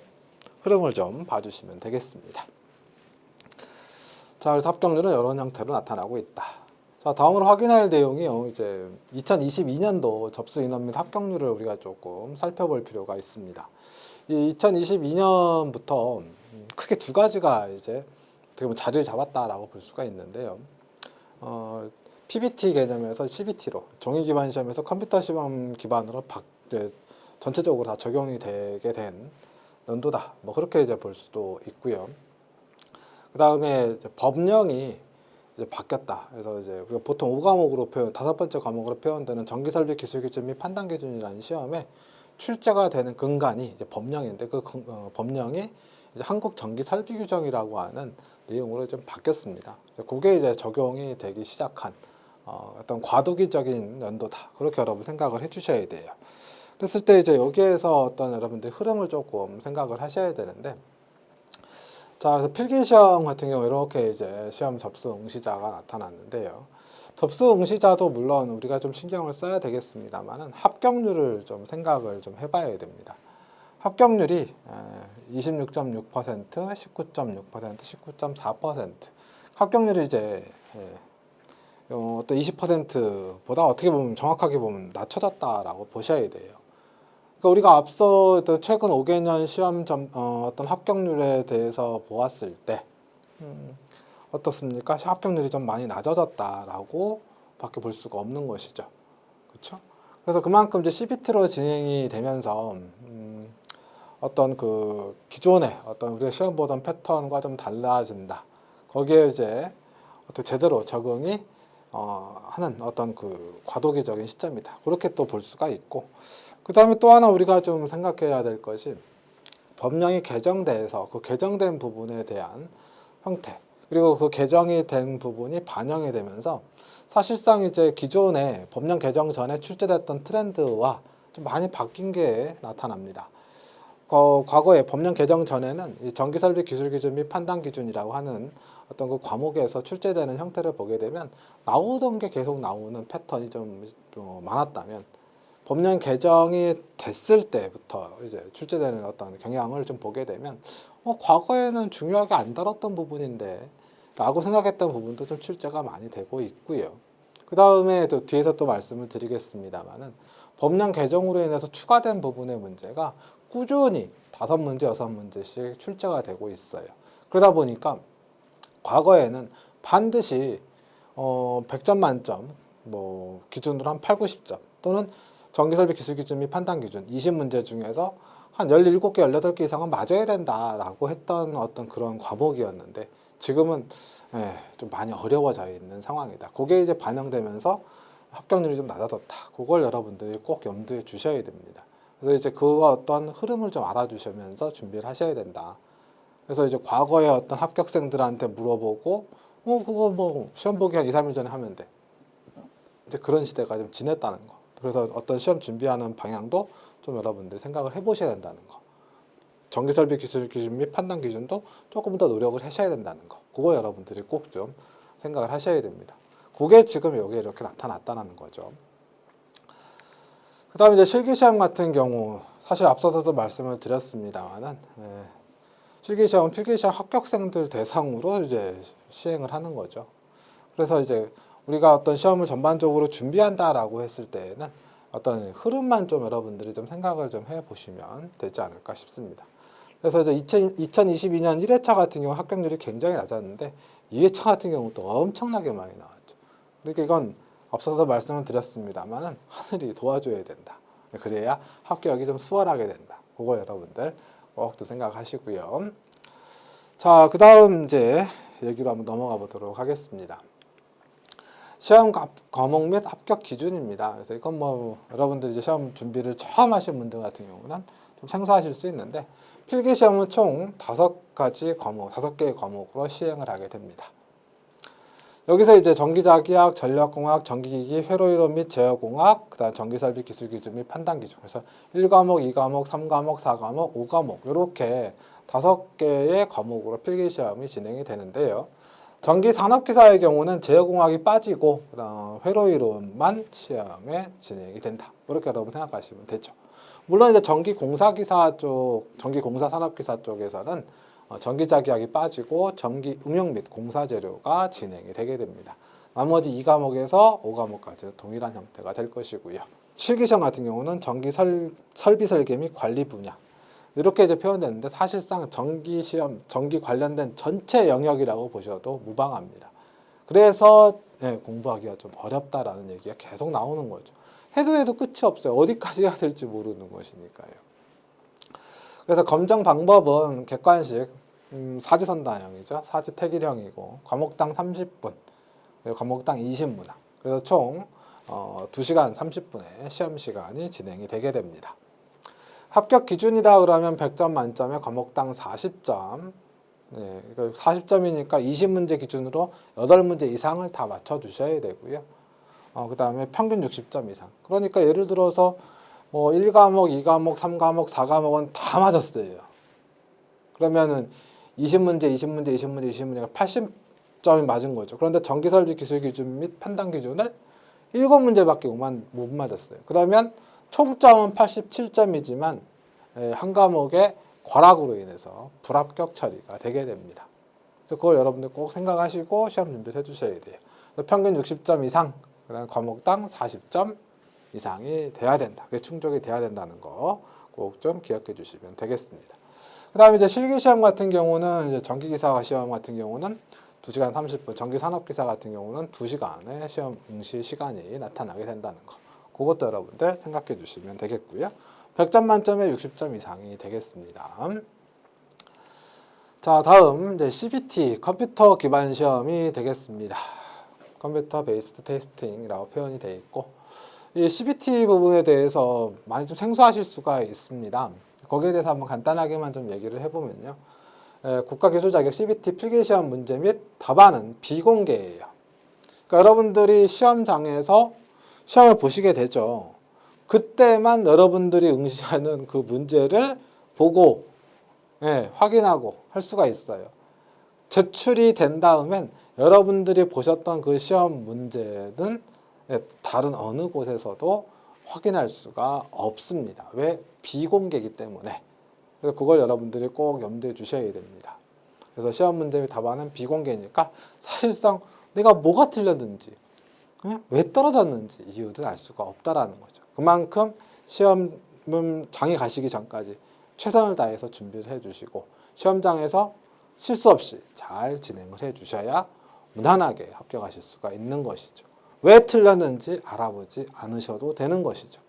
흐름을 좀 봐주시면 되겠습니다. 자, 그래서 합격률은 이런 형태로 나타나고 있다. 자, 다음으로 확인할 내용이요. 이제 2022년도 접수 인원 및 합격률을 우리가 조금 살펴볼 필요가 있습니다. 이 2022년부터 크게 두 가지가 이제 어떻게 보면 자리를 잡았다라고 볼 수가 있는데요. PBT 개념에서 CBT로 종이 기반 시험에서 컴퓨터 시험 기반으로 이제 전체적으로 다 적용이 되게 된 연도다. 뭐 그렇게 이제 볼 수도 있고요. 그 다음에 법령이 이제 바뀌었다. 그래서 이제 우리가 보통 5과목으로 다섯 번째 과목으로 표현되는 전기설비 기술기준 및 판단기준이라는 시험에 출제가 되는 근간이 이제 법령인데 법령이 이제 한국전기설비규정이라고 하는 내용으로 좀 바뀌었습니다. 그게 이제 적용이 되기 시작한 어떤 과도기적인 연도다. 그렇게 여러분 생각을 해주셔야 돼요. 그랬을 때 이제 여기에서 어떤 여러분들 흐름을 조금 생각을 하셔야 되는데, 자, 그래서 필기시험 같은 경우 이렇게 이제 시험 접수 응시자가 나타났는데요. 접수 응시자도 물론 우리가 좀 신경을 써야 되겠습니다만은 합격률을 좀 생각을 좀 해봐야 됩니다. 합격률이 26.6%, 19.6%, 19.4%. 합격률이 이제 또 20%보다 어떻게 보면 정확하게 보면 낮춰졌다라고 보셔야 돼요. 그러니까 우리가 앞서 최근 5개년 시험 어떤 합격률에 대해서 보았을 때 어떻습니까? 합격률이 좀 많이 낮아졌다라고 밖에 볼 수가 없는 것이죠. 그렇죠? 그래서 그만큼 이제 CBT로 진행이 되면서 어떤 그 기존의 어떤 우리가 시험 보던 패턴과 좀 달라진다. 거기에 이제 어떻게 제대로 적응이 하는 어떤 그 과도기적인 시점이다. 그렇게 또 볼 수가 있고, 그 다음에 또 하나 우리가 좀 생각해야 될 것이 법령이 개정돼서 그 개정된 부분에 대한 형태, 그리고 그 개정이 된 부분이 반영이 되면서 사실상 이제 기존의 법령 개정 전에 출제됐던 트렌드와 좀 많이 바뀐 게 나타납니다. 과거에 법령 개정 전에는 이 전기설비 기술기준 및 판단기준이라고 하는 어떤 그 과목에서 출제되는 형태를 보게 되면 나오던 게 계속 나오는 패턴이 좀 많았다면, 법령 개정이 됐을 때부터 이제 출제되는 어떤 경향을 좀 보게 되면 과거에는 중요하게 안 다뤘던 부분인데 라고 생각했던 부분도 좀 출제가 많이 되고 있고요. 그 다음에 또 뒤에서 또 말씀을 드리겠습니다만은 법령 개정으로 인해서 추가된 부분의 문제가 꾸준히 5문제, 6문제씩 출제가 되고 있어요. 그러다 보니까 과거에는 반드시 100점 만점 뭐 기준으로 한 8, 90점 또는 전기설비 기술기준 및 판단기준 20문제 중에서 한 17개, 18개 이상은 맞아야 된다라고 했던 어떤 그런 과목이었는데 지금은 좀 많이 어려워져 있는 상황이다. 그게 이제 반영되면서 합격률이 좀 낮아졌다. 그걸 여러분들이 꼭 염두에 주셔야 됩니다. 그래서 이제 그 어떤 흐름을 좀 알아주시면서 준비를 하셔야 된다. 그래서 이제 과거에 어떤 합격생들한테 물어보고 그거 뭐 시험 보기 한 2, 3일 전에 하면 돼. 이제 그런 시대가 좀 지냈다는 거. 그래서 어떤 시험 준비하는 방향도 좀 여러분들 생각을 해보셔야 된다는 거. 전기설비 기술 기준 및 판단 기준도 조금 더 노력을 하셔야 된다는 거. 그거 여러분들이 꼭 좀 생각을 하셔야 됩니다. 그게 지금 여기에 이렇게 나타났다는 거죠. 그 다음에 이제 실기시험 같은 경우 사실 앞서서도 말씀을 드렸습니다만은 실기시험, 필기시험 합격생들 대상으로 이제 시행을 하는 거죠. 그래서 이제 우리가 어떤 시험을 전반적으로 준비한다라고 했을 때에는 어떤 흐름만 좀 여러분들이 좀 생각을 좀 해보시면 되지 않을까 싶습니다. 그래서 이제 2022년 1회차 같은 경우 합격률이 굉장히 낮았는데 2회차 같은 경우 또 엄청나게 많이 나왔죠. 그러니까 이건 앞서서 말씀을 드렸습니다만은 하늘이 도와줘야 된다. 그래야 합격이 좀 수월하게 된다. 그거 여러분들 꼭 또 생각하시고요. 자, 그 다음 이제 얘기로 한번 넘어가 보도록 하겠습니다. 시험 과목 및 합격 기준입니다. 그래서 이건 뭐 여러분들 이제 시험 준비를 처음 하신 분들 같은 경우는 좀 생소하실 수 있는데 필기 시험은 총 5개의 과목으로 시행을 하게 됩니다. 여기서 이제 전기자기학, 전력공학, 전기기기, 회로이론 및 제어공학, 그다음 전기설비 기술기준 및 판단기준. 그래서 1과목, 2과목, 3과목, 4과목, 5과목 이렇게 5개의 과목으로 필기시험이 진행이 되는데요. 전기산업기사의 경우는 제어공학이 빠지고 회로이론만 시험에 진행이 된다. 이렇게 여러분 생각하시면 되죠. 물론 이제 전기공사기사 쪽, 전기공사산업기사 쪽에서는 전기자기학이 빠지고 전기응용 및 공사재료가 진행이 되게 됩니다. 나머지 2과목에서 5과목까지 동일한 형태가 될 것이고요. 실기시험 같은 경우는 설비 설계 및 관리 분야 이렇게 이제 표현되는데 사실상 전기 관련된 전체 영역이라고 보셔도 무방합니다. 그래서 공부하기가 좀 어렵다라는 얘기가 계속 나오는 거죠. 해도 끝이 없어요. 어디까지 해야 될지 모르는 것이니까요. 그래서 검정 방법은 객관식 사지선다형이죠. 사지택일형이고 과목당 30분, 그리고 과목당 20문항. 그래서 총 2시간 30분의 시험 시간이 진행이 되게 됩니다. 합격 기준이다 그러면 100점 만점에 과목당 40점. 40점이니까 20문제 기준으로 8문제 이상을 다 맞춰주셔야 되고요. 그 다음에 평균 60점 이상. 그러니까 예를 들어서 1과목, 2과목, 3과목, 4과목은 다 맞았어요. 그러면은 20문제가 80점이 맞은 거죠. 그런데 전기설비 기술 기준 및 판단 기준을 7문제밖에 못 맞았어요. 그러면 총점은 87점이지만 한 과목의 과락으로 인해서 불합격 처리가 되게 됩니다. 그래서 그걸 여러분들 꼭 생각하시고 시험 준비를 해주셔야 돼요. 평균 60점 이상, 그다음 과목당 40점 이상이 돼야 된다. 그게 충족이 돼야 된다는 거 꼭 좀 기억해 주시면 되겠습니다. 그다음에 이제 실기시험 같은 경우는 이제 전기기사 시험 같은 경우는 2시간 30분, 전기산업기사 같은 경우는 2시간의 시험 응시 시간이 나타나게 된다는 거. 그것도 여러분들 생각해 주시면 되겠고요. 100점 만점에 60점 이상이 되겠습니다. 자, 다음 이제 CBT 컴퓨터 기반 시험이 되겠습니다. 컴퓨터 베이스드 테스팅이라고 표현이 되어 있고, 이 CBT 부분에 대해서 많이 좀 생소하실 수가 있습니다. 거기에 대해서 한번 간단하게만 좀 얘기를 해보면요. 국가기술자격 CBT 필기시험 문제 및 답안은 비공개예요. 그러니까 여러분들이 시험장에서 시험을 보시게 되죠. 그때만 여러분들이 응시하는 그 문제를 보고 확인하고 할 수가 있어요. 제출이 된 다음엔 여러분들이 보셨던 그 시험 문제는 다른 어느 곳에서도 확인할 수가 없습니다. 왜? 비공개이기 때문에. 그래서 그걸 여러분들이 꼭 염두에 주셔야 됩니다. 그래서 시험 문제 및 답안은 비공개니까 사실상 내가 뭐가 틀렸는지, 왜 떨어졌는지 이유를 알 수가 없다라는 거죠. 그만큼 시험장에 가시기 전까지 최선을 다해서 준비를 해주시고 시험장에서 실수 없이 잘 진행을 해주셔야 무난하게 합격하실 수가 있는 것이죠. 왜 틀렸는지 알아보지 않으셔도 되는 것이죠.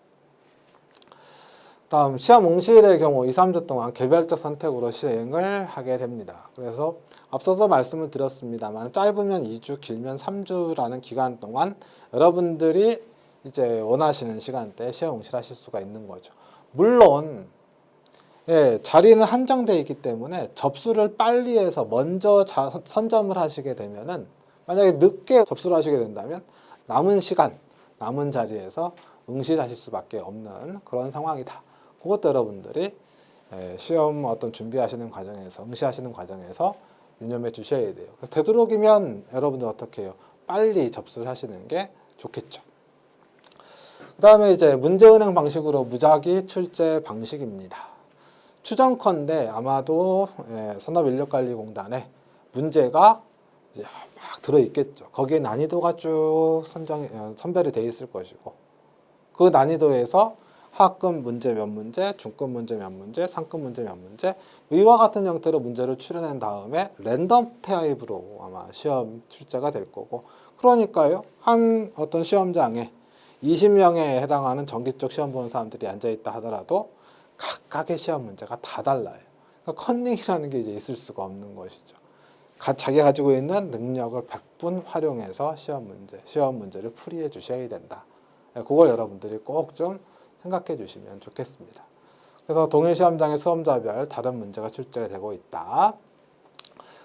다음 시험 응시일의 경우 2, 3주 동안 개별적 선택으로 시행을 하게 됩니다. 그래서 앞서도 말씀을 드렸습니다만 짧으면 2주, 길면 3주라는 기간 동안 여러분들이 이제 원하시는 시간대에 시험 응시를 하실 수가 있는 거죠. 물론 자리는 한정되어 있기 때문에 접수를 빨리 해서 먼저 선점을 하시게 되면은 만약에 늦게 접수를 하시게 된다면 남은 시간, 남은 자리에서 응시를 하실 수밖에 없는 그런 상황이다. 그것도 여러분들이 시험 어떤 준비하시는 과정에서 응시하시는 과정에서 유념해 주셔야 돼요. 그래서 되도록이면 여러분들 어떻게 해요? 빨리 접수를 하시는 게 좋겠죠. 그 다음에 이제 문제은행 방식으로 무작위 출제 방식입니다. 추정컨대 아마도 산업인력관리공단에 문제가 이제 막 들어있겠죠. 거기에 난이도가 쭉 선별이 돼 있을 것이고 그 난이도에서 하급 문제 몇 문제, 중급 문제 몇 문제, 상급 문제 몇 문제 이와 같은 형태로 문제를 추려낸 다음에 랜덤 타입으로 아마 시험 출제가 될 거고 그러니까요. 한 어떤 시험장에 20명에 해당하는 전기 쪽 시험 보는 사람들이 앉아있다 하더라도 각각의 시험 문제가 다 달라요. 그러니까 컨닝이라는 게 이제 있을 수가 없는 것이죠. 자기가 가지고 있는 능력을 100분 활용해서 시험 문제를 풀이해 주셔야 된다. 그걸 여러분들이 꼭 좀 생각해 주시면 좋겠습니다. 그래서 동일 시험장의 수험자별 다른 문제가 출제가 되고 있다.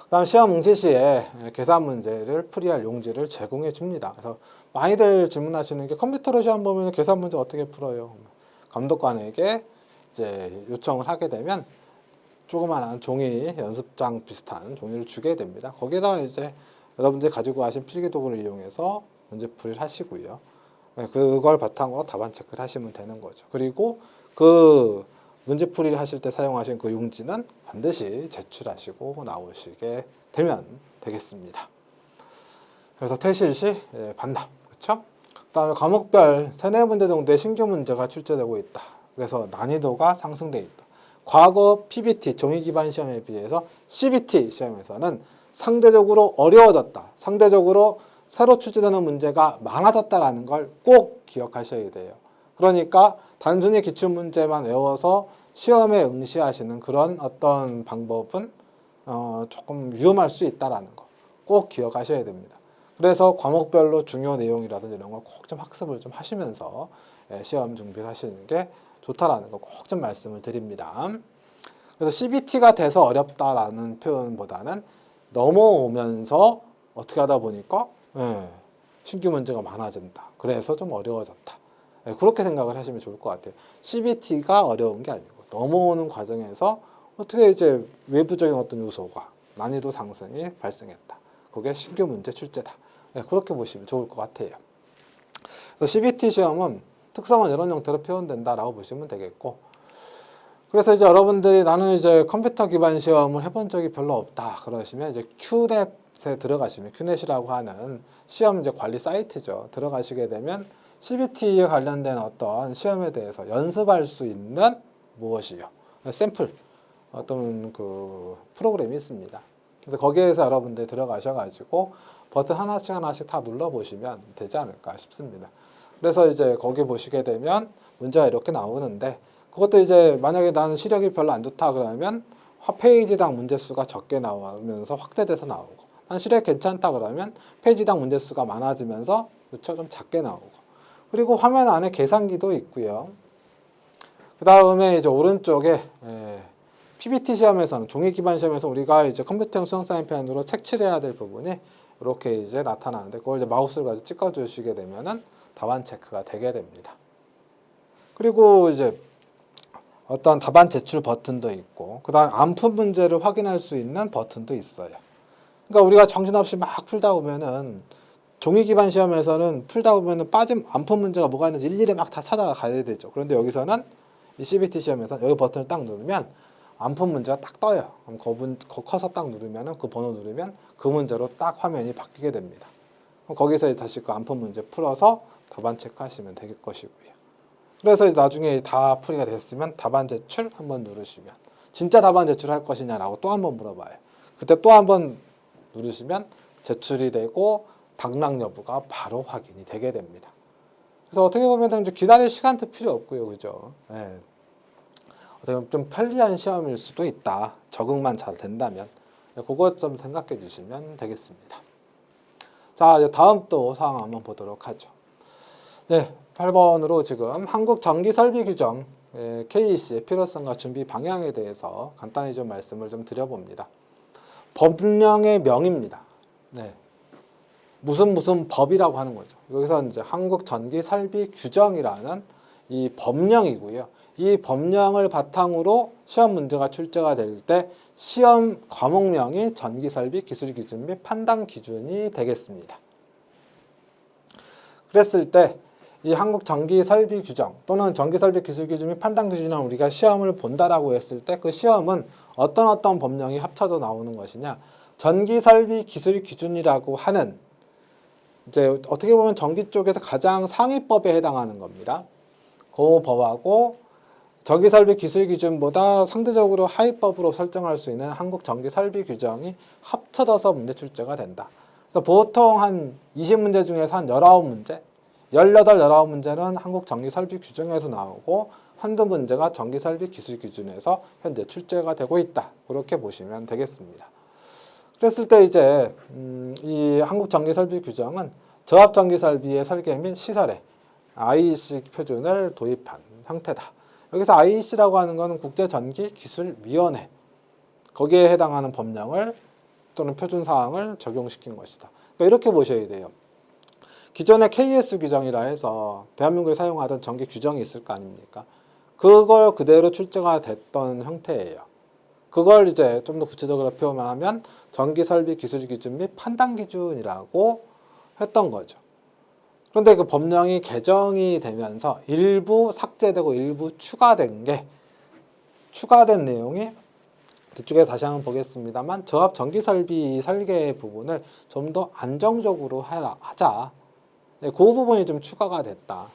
그 다음 시험 응시 시에 계산 문제를 풀이할 용지를 제공해 줍니다. 그래서 많이들 질문하시는 게 컴퓨터로 시험 보면 계산 문제 어떻게 풀어요? 감독관에게 이제 요청을 하게 되면 조그마한 종이 연습장 비슷한 종이를 주게 됩니다. 거기에다가 이제 여러분들이 가지고 가신 필기도구를 이용해서 문제풀이를 하시고요. 그걸 바탕으로 답안 체크를 하시면 되는 거죠. 그리고 그 문제풀이를 하실 때 사용하신 그 용지는 반드시 제출하시고 나오시게 되면 되겠습니다. 그래서 퇴실 시 반납, 그렇죠? 그다음에 과목별 3, 4문제 정도의 신규 문제가 출제되고 있다. 그래서 난이도가 상승돼 있다. 과거 PBT 종이 기반 시험에 비해서 CBT 시험에서는 상대적으로 어려워졌다. 상대적으로 새로 출제되는 문제가 많아졌다라는 걸 꼭 기억하셔야 돼요. 그러니까 단순히 기출문제만 외워서 시험에 응시하시는 그런 어떤 방법은 조금 위험할 수 있다라는 거 꼭 기억하셔야 됩니다. 그래서 과목별로 중요 내용이라든지 이런 걸 꼭 좀 학습을 좀 하시면서 시험 준비를 하시는 게 좋다라는 거 꼭 좀 말씀을 드립니다. 그래서 CBT가 돼서 어렵다라는 표현보다는 넘어오면서 어떻게 하다 보니까 신규 문제가 많아진다. 그래서 좀 어려워졌다. 그렇게 생각을 하시면 좋을 것 같아요. CBT가 어려운 게 아니고 넘어오는 과정에서 어떻게 이제 외부적인 어떤 요소가 난이도 상승이 발생했다. 그게 신규 문제 출제다. 그렇게 보시면 좋을 것 같아요. 그래서 CBT 시험은 특성은 이런 형태로 표현된다라고 보시면 되겠고, 그래서 이제 여러분들이 나는 이제 컴퓨터 기반 시험을 해본 적이 별로 없다 그러시면 이제 큐넷에 들어가시면, 큐넷이라고 하는 시험 이제 관리 사이트죠. 들어가시게 되면 CBT에 관련된 어떤 시험에 대해서 연습할 수 있는 무엇이요? 샘플 어떤 그 프로그램이 있습니다. 그래서 거기에서 여러분들 들어가셔가지고 버튼 하나씩 다 눌러보시면 되지 않을까 싶습니다. 그래서 이제 거기 보시게 되면 문제가 이렇게 나오는데, 그것도 이제 만약에 나는 시력이 별로 안 좋다 그러면 페이지당 문제수가 적게 나오면서 확대돼서 나오고, 난 시력이 괜찮다 그러면 페이지당 문제수가 많아지면서 그쵸? 좀 작게 나오고, 그리고 화면 안에 계산기도 있고요. 그 다음에 이제 오른쪽에 PBT 시험에서는, 종이 기반 시험에서 우리가 이제 컴퓨터형 수동 사인펜으로 색칠해야 될 부분이 이렇게 이제 나타나는데, 그걸 이제 마우스를 가지고 찍어 주시게 되면은 답안 체크가 되게 됩니다. 그리고 이제 어떤 답안 제출 버튼도 있고, 그 다음 안푼 문제를 확인할 수 있는 버튼도 있어요. 그러니까 우리가 정신없이 막 풀다 보면은, 종이 기반 시험에서는 풀다 보면은 안푼 문제가 뭐가 있는지 일일이 막 다 찾아가야 되죠. 그런데 여기서는 이 CBT 시험에서는 여기 버튼을 딱 누르면 안푼 문제가 딱 떠요. 그럼 커서 딱 누르면은, 그 번호 누르면 그 문제로 딱 화면이 바뀌게 됩니다. 그럼 거기서 다시 그 안푼 문제 풀어서 답안 체크하시면 될 것이고요. 그래서 나중에 다 풀이가 됐으면 답안 제출 한번 누르시면, 진짜 답안 제출할 것이냐라고 또 한번 물어봐요. 그때 또 한번 누르시면 제출이 되고 당락 여부가 바로 확인이 되게 됩니다. 그래서 어떻게 보면 이제 기다릴 시간도 필요 없고요, 그죠? 네. 어떻게 보면 좀 편리한 시험일 수도 있다. 적응만 잘 된다면. 그것 좀 생각해 주시면 되겠습니다. 자, 이제 다음 또 사항 한번 보도록 하죠. 네, 8번으로 지금 한국 전기 설비 규정 KEC의 필요성과 준비 방향에 대해서 간단히 좀 말씀을 좀 드려봅니다. 법령의 명입니다. 네. 무슨 법이라고 하는 거죠. 여기서 이제 한국 전기 설비 규정이라는 이 법령이고요. 이 법령을 바탕으로 시험 문제가 출제가 될 때 시험 과목명이 전기 설비 기술 기준 및 판단 기준이 되겠습니다. 그랬을 때 이 한국 전기 설비 규정 또는 전기 설비 기술 기준 및 판단 기준을 우리가 시험을 본다라고 했을 때 그 시험은 어떤 법령이 합쳐져 나오는 것이냐? 전기 설비 기술 기준이라고 하는, 이제 어떻게 보면 전기 쪽에서 가장 상위법에 해당하는 겁니다. 그 법하고 전기 설비 기술 기준보다 상대적으로 하위법으로 설정할 수 있는 한국 전기 설비 규정이 합쳐져서 문제 출제가 된다. 그래서 보통 한 20문제 중에서 한 19문제, 19문제는 한국 전기 설비 규정에서 나오고 한두 문제가 전기 설비 기술 기준에서 현재 출제가 되고 있다. 그렇게 보시면 되겠습니다. 그랬을 때 이제 이 한국 전기 설비 규정은 저압 전기 설비의 설계 및 시설에 IEC 표준을 도입한 형태다. 여기서 IEC라고 하는 것은 국제전기기술위원회, 거기에 해당하는 법령을 또는 표준사항을 적용시킨 것이다. 그러니까 이렇게 보셔야 돼요. 기존에 KS 규정이라 해서 대한민국에 사용하던 전기 규정이 있을 거 아닙니까? 그걸 그대로 출제가 됐던 형태예요. 그걸 이제 좀 더 구체적으로 표현하면 전기 설비 기술 기준 및 판단 기준이라고 했던 거죠. 그런데 그 법령이 개정이 되면서 일부 삭제되고 일부 추가된 내용이 뒤쪽에 다시 한번 보겠습니다만, 저압 전기 설비 설계 부분을 좀 더 안정적으로 하자. 네, 그 부분이 좀 추가가 됐다.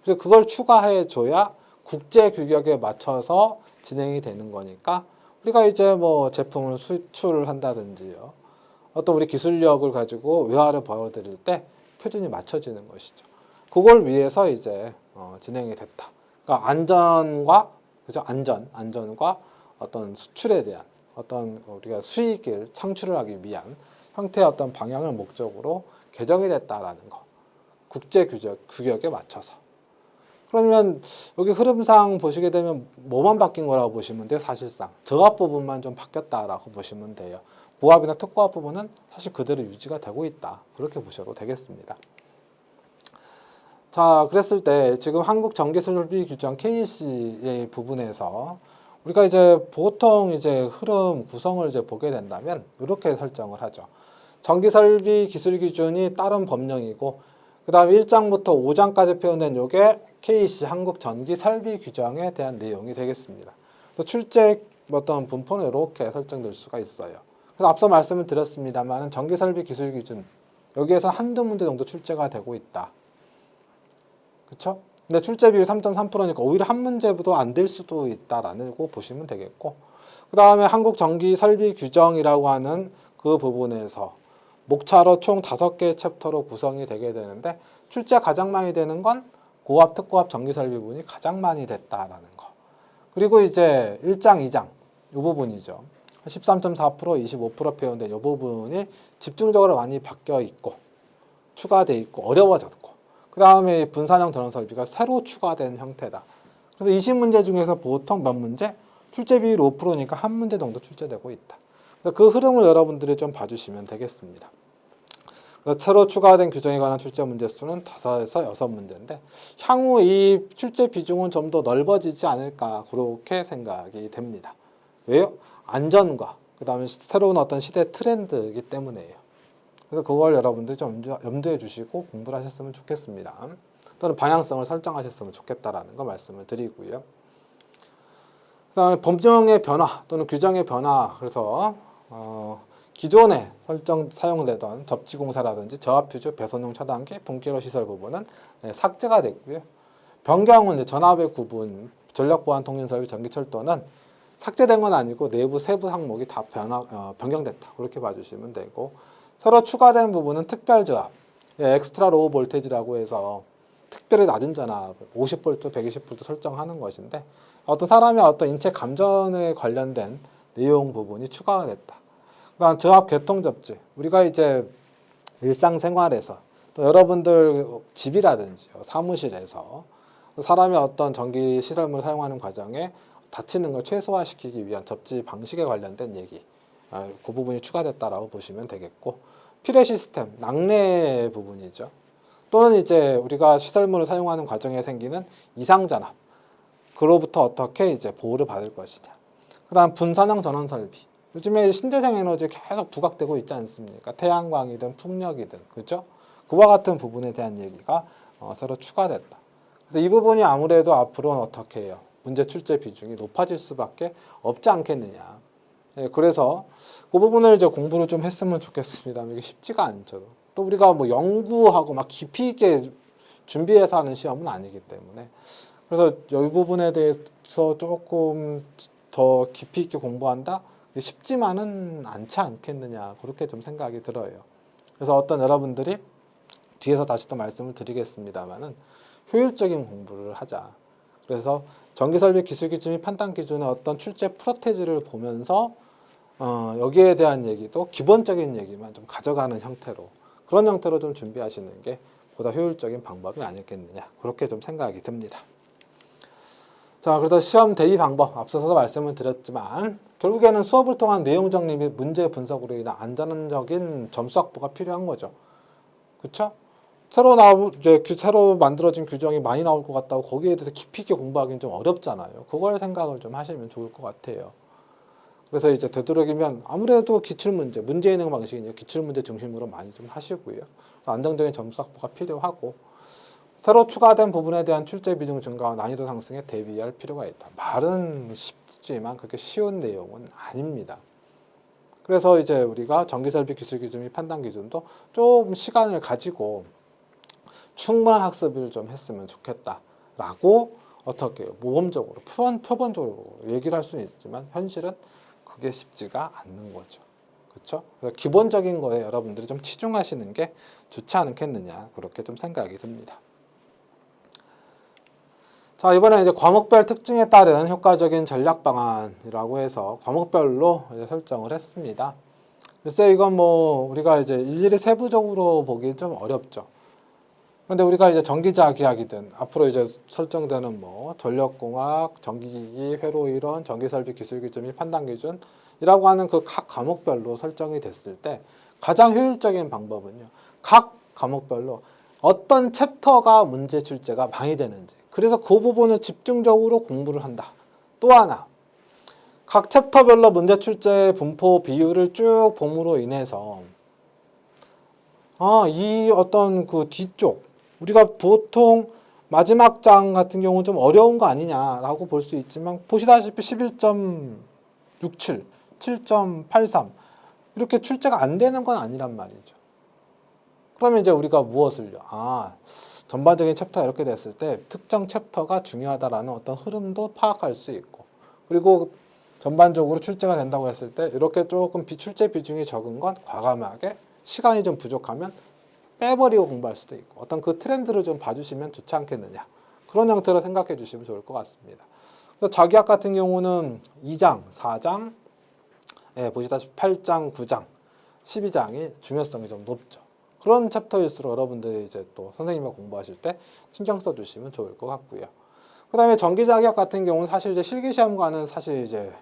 그리고 그걸 추가해 줘야 국제 규격에 맞춰서 진행이 되는 거니까 우리가 이제 뭐 제품을 수출을 한다든지요. 어떤 우리 기술력을 가지고 외화를 보여드릴 때 표준이 맞춰지는 것이죠. 그걸 위해서 이제 진행이 됐다. 그러니까 안전과 그죠? 안전과 어떤 수출에 대한 어떤 우리가 수익을 창출을 하기 위한 형태의 어떤 방향을 목적으로 개정이 됐다라는 거. 국제 규격에 맞춰서. 그러면 여기 흐름상 보시게 되면 뭐만 바뀐 거라고 보시면 돼요. 사실상 저압 부분만 좀 바뀌었다라고 보시면 돼요. 고압이나 특고압 부분은 사실 그대로 유지가 되고 있다. 그렇게 보셔도 되겠습니다. 자, 그랬을 때 지금 한국 전기설비 규정 KEC의 부분에서 우리가 이제 보통 이제 흐름 구성을 이제 보게 된다면 이렇게 설정을 하죠. 전기설비 기술 기준이 다른 법령이고 그 다음에 1장부터 5장까지 표현된 요게 KEC 한국 전기 설비 규정에 대한 내용이 되겠습니다. 또 출제 어떤 분포는 이렇게 설정될 수가 있어요. 그래서 앞서 말씀을 드렸습니다만 전기 설비 기술 기준 여기에서 한두 문제 정도 출제가 되고 있다. 그렇죠? 근데 출제 비율이 3.3%니까 오히려 한 문제도 안 될 수도 있다라고 보시면 되겠고 그 다음에 한국 전기 설비 규정이라고 하는 그 부분에서 목차로 총 5개의 챕터로 구성이 되게 되는데 출제 가장 많이 되는 건 고압, 특고압 전기설비 부분이 가장 많이 됐다라는 거. 그리고 이제 1장, 2장 이 부분이죠. 13.4%, 25% 표현된 이 부분이 집중적으로 많이 바뀌어 있고 추가돼 있고 어려워졌고 그 다음에 분산형 전원 설비가 새로 추가된 형태다. 그래서 20문제 중에서 보통 몇 문제? 출제 비율 5%니까 한 문제 정도 출제되고 있다. 그 흐름을 여러분들이 좀 봐주시면 되겠습니다. 새로 추가된 규정에 관한 출제 문제 수는 5에서 6문제인데 향후 이 출제 비중은 좀 더 넓어지지 않을까 그렇게 생각이 됩니다. 왜요? 안전과 그 다음에 새로운 어떤 시대 트렌드이기 때문에요. 그래서 그걸 여러분들이 좀 염두에 주시고 공부를 하셨으면 좋겠습니다. 또는 방향성을 설정하셨으면 좋겠다라는 거 말씀을 드리고요. 그 다음에 법령의 변화 또는 규정의 변화 그래서 기존에 사용되던 접지공사라든지 저압퓨즈, 배선용 차단기, 분기로 시설 부분은 삭제가 됐고요. 변경은 이제 전압의 구분, 전력보안통신설비, 전기철도는 삭제된 건 아니고 내부 세부 항목이 다 변경됐다. 그렇게 봐주시면 되고 새로 추가된 부분은 특별저압, 엑스트라 로우 볼테이지라고 해서 특별히 낮은 전압, 50V, 120V 설정하는 것인데 어떤 사람의 어떤 인체 감전에 관련된 내용 부분이 추가가 됐다. 그다음 저압 개통 접지. 우리가 이제 일상생활에서 또 여러분들 집이라든지 사무실에서 사람의 어떤 전기 시설물을 사용하는 과정에 다치는 걸 최소화시키기 위한 접지 방식에 관련된 얘기. 그 부분이 추가됐다라고 보시면 되겠고 피레 시스템, 낙뢰 부분이죠. 또는 이제 우리가 시설물을 사용하는 과정에 생기는 이상 전압. 그로부터 어떻게 이제 보호를 받을 것이냐. 그다음 분산형 전원 설비. 요즘에 신재생 에너지 계속 부각되고 있지 않습니까? 태양광이든 풍력이든 그렇죠? 그와 같은 부분에 대한 얘기가 새로 추가됐다. 그래서 이 부분이 아무래도 앞으로는 어떻게 해요? 문제 출제 비중이 높아질 수밖에 없지 않겠느냐. 예, 그래서 그 부분을 이제 공부를 좀 했으면 좋겠습니다. 이게 쉽지가 않죠. 또 우리가 뭐 연구하고 막 깊이 있게 준비해서 하는 시험은 아니기 때문에 그래서 이 부분에 대해서 조금 더 깊이 있게 공부한다? 쉽지만은 않지 않겠느냐 그렇게 좀 생각이 들어요. 그래서 어떤 여러분들이 뒤에서 다시 또 말씀을 드리겠습니다만은 효율적인 공부를 하자. 그래서 전기설비 기술 기준 및 판단 기준의 어떤 출제 프로테이지를 보면서 여기에 대한 얘기도 기본적인 얘기만 좀 가져가는 형태로 그런 형태로 좀 준비하시는 게 보다 효율적인 방법이 아니겠느냐 그렇게 좀 생각이 듭니다. 자, 그래서 시험 대비 방법 앞서서 말씀을 드렸지만 결국에는 수업을 통한 내용 정리 및 문제 분석으로 인한 안전적인 점수 확보가 필요한 거죠. 그렇죠? 새로 만들어진 규정이 많이 나올 것 같다고 거기에 대해서 깊이 있게 공부하기는 좀 어렵잖아요. 그걸 생각을 좀 하시면 좋을 것 같아요. 그래서 이제 되도록이면 아무래도 기출문제, 문제인행 방식이니까 기출문제 중심으로 많이 좀 하시고요. 안정적인 점수 확보가 필요하고 새로 추가된 부분에 대한 출제 비중 증가와 난이도 상승에 대비할 필요가 있다. 말은 쉽지만 그렇게 쉬운 내용은 아닙니다. 그래서 이제 우리가 전기설비 기술 기준 및 판단 기준도 좀 시간을 가지고 충분한 학습을 좀 했으면 좋겠다라고 어떻게 모범적으로 표본적으로 얘기를 할 수는 있지만 현실은 그게 쉽지가 않는 거죠. 그렇죠? 기본적인 거에 여러분들이 좀 치중하시는 게 좋지 않겠느냐 그렇게 좀 생각이 듭니다. 자, 이번에 이제 과목별 특징에 따른 효과적인 전략 방안이라고 해서 과목별로 이제 설정을 했습니다. 글쎄 이건 뭐 우리가 이제 일일이 세부적으로 보기 좀 어렵죠. 그런데 우리가 이제 전기자기학이든 앞으로 이제 설정되는 뭐 전력공학, 전기기기, 회로이론, 전기설비 기술기준 및 판단기준이라고 하는 그 각 과목별로 설정이 됐을 때 가장 효율적인 방법은요. 각 과목별로 어떤 챕터가 문제 출제가 많이 되는지 그래서 그 부분을 집중적으로 공부를 한다. 또 하나 각 챕터별로 문제 출제 분포 비율을 쭉 봄으로 인해서 이 어떤 그 뒤쪽 우리가 보통 마지막 장 같은 경우는 좀 어려운 거 아니냐라고 볼 수 있지만 보시다시피 11.67, 7.83 이렇게 출제가 안 되는 건 아니란 말이죠. 그러면 이제 우리가 무엇을요? 전반적인 챕터가 이렇게 됐을 때 특정 챕터가 중요하다라는 어떤 흐름도 파악할 수 있고 그리고 전반적으로 출제가 된다고 했을 때 이렇게 조금 비출제 비중이 적은 건 과감하게 시간이 좀 부족하면 빼버리고 공부할 수도 있고 어떤 그 트렌드를 좀 봐주시면 좋지 않겠느냐 그런 형태로 생각해 주시면 좋을 것 같습니다. 그래서 자기학 같은 경우는 2장, 4장, 보시다시피 8장, 9장, 12장이 중요성이 좀 높죠. 그런 챕터일수록 여러분들이 이제 또 선생님과 공부하실 때 신경 써주시면 좋을 것 같고요. 그 다음에 전기자기학 같은 경우는 사실 이제 실기시험과는 사실 이제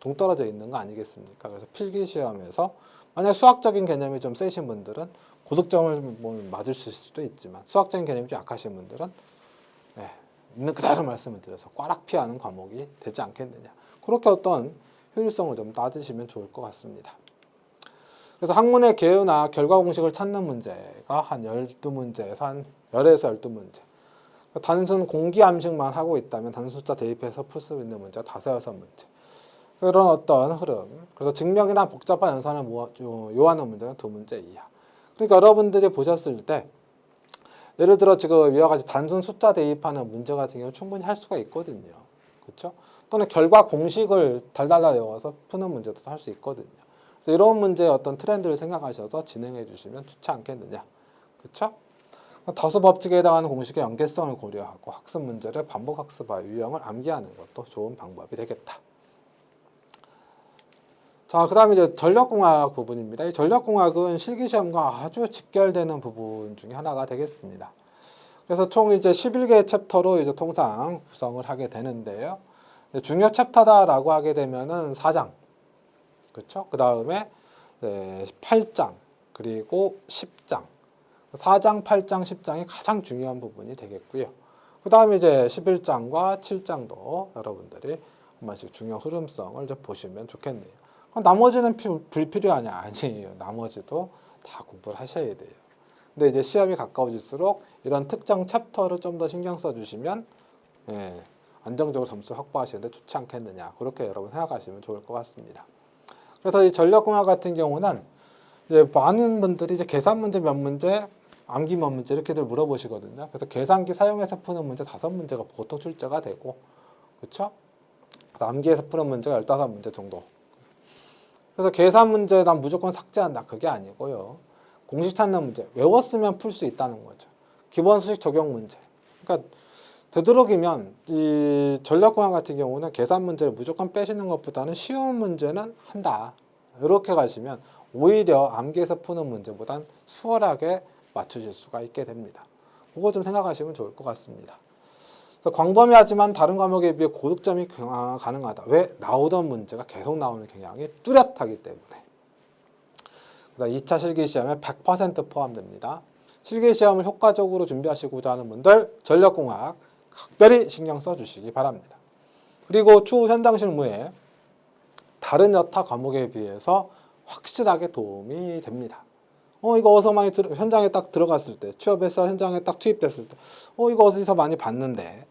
동떨어져 있는 거 아니겠습니까? 그래서 필기시험에서 만약 수학적인 개념이 좀 세신 분들은 고득점을 뭐 맞을 수도 있지만 수학적인 개념이 좀 약하신 분들은 있는 그대로 말씀을 드려서 꽈락 피하는 과목이 되지 않겠느냐. 그렇게 어떤 효율성을 좀 따지시면 좋을 것 같습니다. 그래서 학문의 개요나 결과 공식을 찾는 문제가 한 12문제에서 한 10에서 12문제. 단순 공기 암식만 하고 있다면 단순 숫자 대입해서 풀 수 있는 문제가 5, 6문제. 그런 어떤 흐름. 그래서 증명이나 복잡한 연산을 요하는 문제는 2문제 이하. 그러니까 여러분들이 보셨을 때 예를 들어 지금 이와 같이 단순 숫자 대입하는 문제 같은 경우 충분히 할 수가 있거든요. 그렇죠? 또는 결과 공식을 달달달 외워서 푸는 문제도 할 수 있거든요. 그래서 이런 문제의 어떤 트렌드를 생각하셔서 진행해 주시면 좋지 않겠느냐. 그렇죠? 다수 법칙에 해당하는 공식의 연계성을 고려하고 학습 문제를 반복 학습하여 유형을 암기하는 것도 좋은 방법이 되겠다. 자, 그 다음에 이제 전력공학 부분입니다. 이 전력공학은 실기시험과 아주 직결되는 부분 중에 하나가 되겠습니다. 그래서 총 이제 11개의 챕터로 이제 통상 구성을 하게 되는데요. 중요 챕터다라고 하게 되면은 4장. 그렇죠? 그 다음에 8장, 그리고 10장. 4장, 8장, 10장이 가장 중요한 부분이 되겠고요. 그 다음에 이제 11장과 7장도 여러분들이 한 번씩 중요 흐름성을 좀 보시면 좋겠네요. 나머지는 불필요하냐? 아니에요. 나머지도 다 공부를 하셔야 돼요. 근데 이제 시험이 가까워질수록 이런 특정 챕터를 좀 더 신경 써주시면 안정적으로 점수 확보하시는데 좋지 않겠느냐. 그렇게 여러분 생각하시면 좋을 것 같습니다. 그래서 이 전력공학 같은 경우는 이제 많은 분들이 이제 계산 문제 몇 문제, 암기 몇 문제 이렇게들 물어보시거든요. 그래서 계산기 사용해서 푸는 문제 5문제가 보통 출제가 되고, 그렇죠? 암기해서 푸는 문제가 15문제 정도. 그래서 계산 문제 난 무조건 삭제한다. 그게 아니고요. 공식 찾는 문제, 외웠으면 풀 수 있다는 거죠. 기본 수식 적용 문제. 그러니까 되도록이면 이 전력공학 같은 경우는 계산 문제를 무조건 빼시는 것보다는 쉬운 문제는 한다. 이렇게 가시면 오히려 암기해서 푸는 문제보단 수월하게 맞추실 수가 있게 됩니다. 그거 좀 생각하시면 좋을 것 같습니다. 그래서 광범위하지만 다른 과목에 비해 고득점이 가능하다. 왜? 나오던 문제가 계속 나오는 경향이 뚜렷하기 때문에. 2차 실기시험에 100% 포함됩니다. 실기시험을 효과적으로 준비하시고자 하는 분들 전력공학 각별히 신경 써주시기 바랍니다. 그리고 추후 현장 실무에 다른 여타 과목에 비해서 확실하게 도움이 됩니다. 이거 어디서 많이 현장에 딱 들어갔을 때, 취업해서 현장에 딱 투입됐을 때, 이거 어디서 많이 봤는데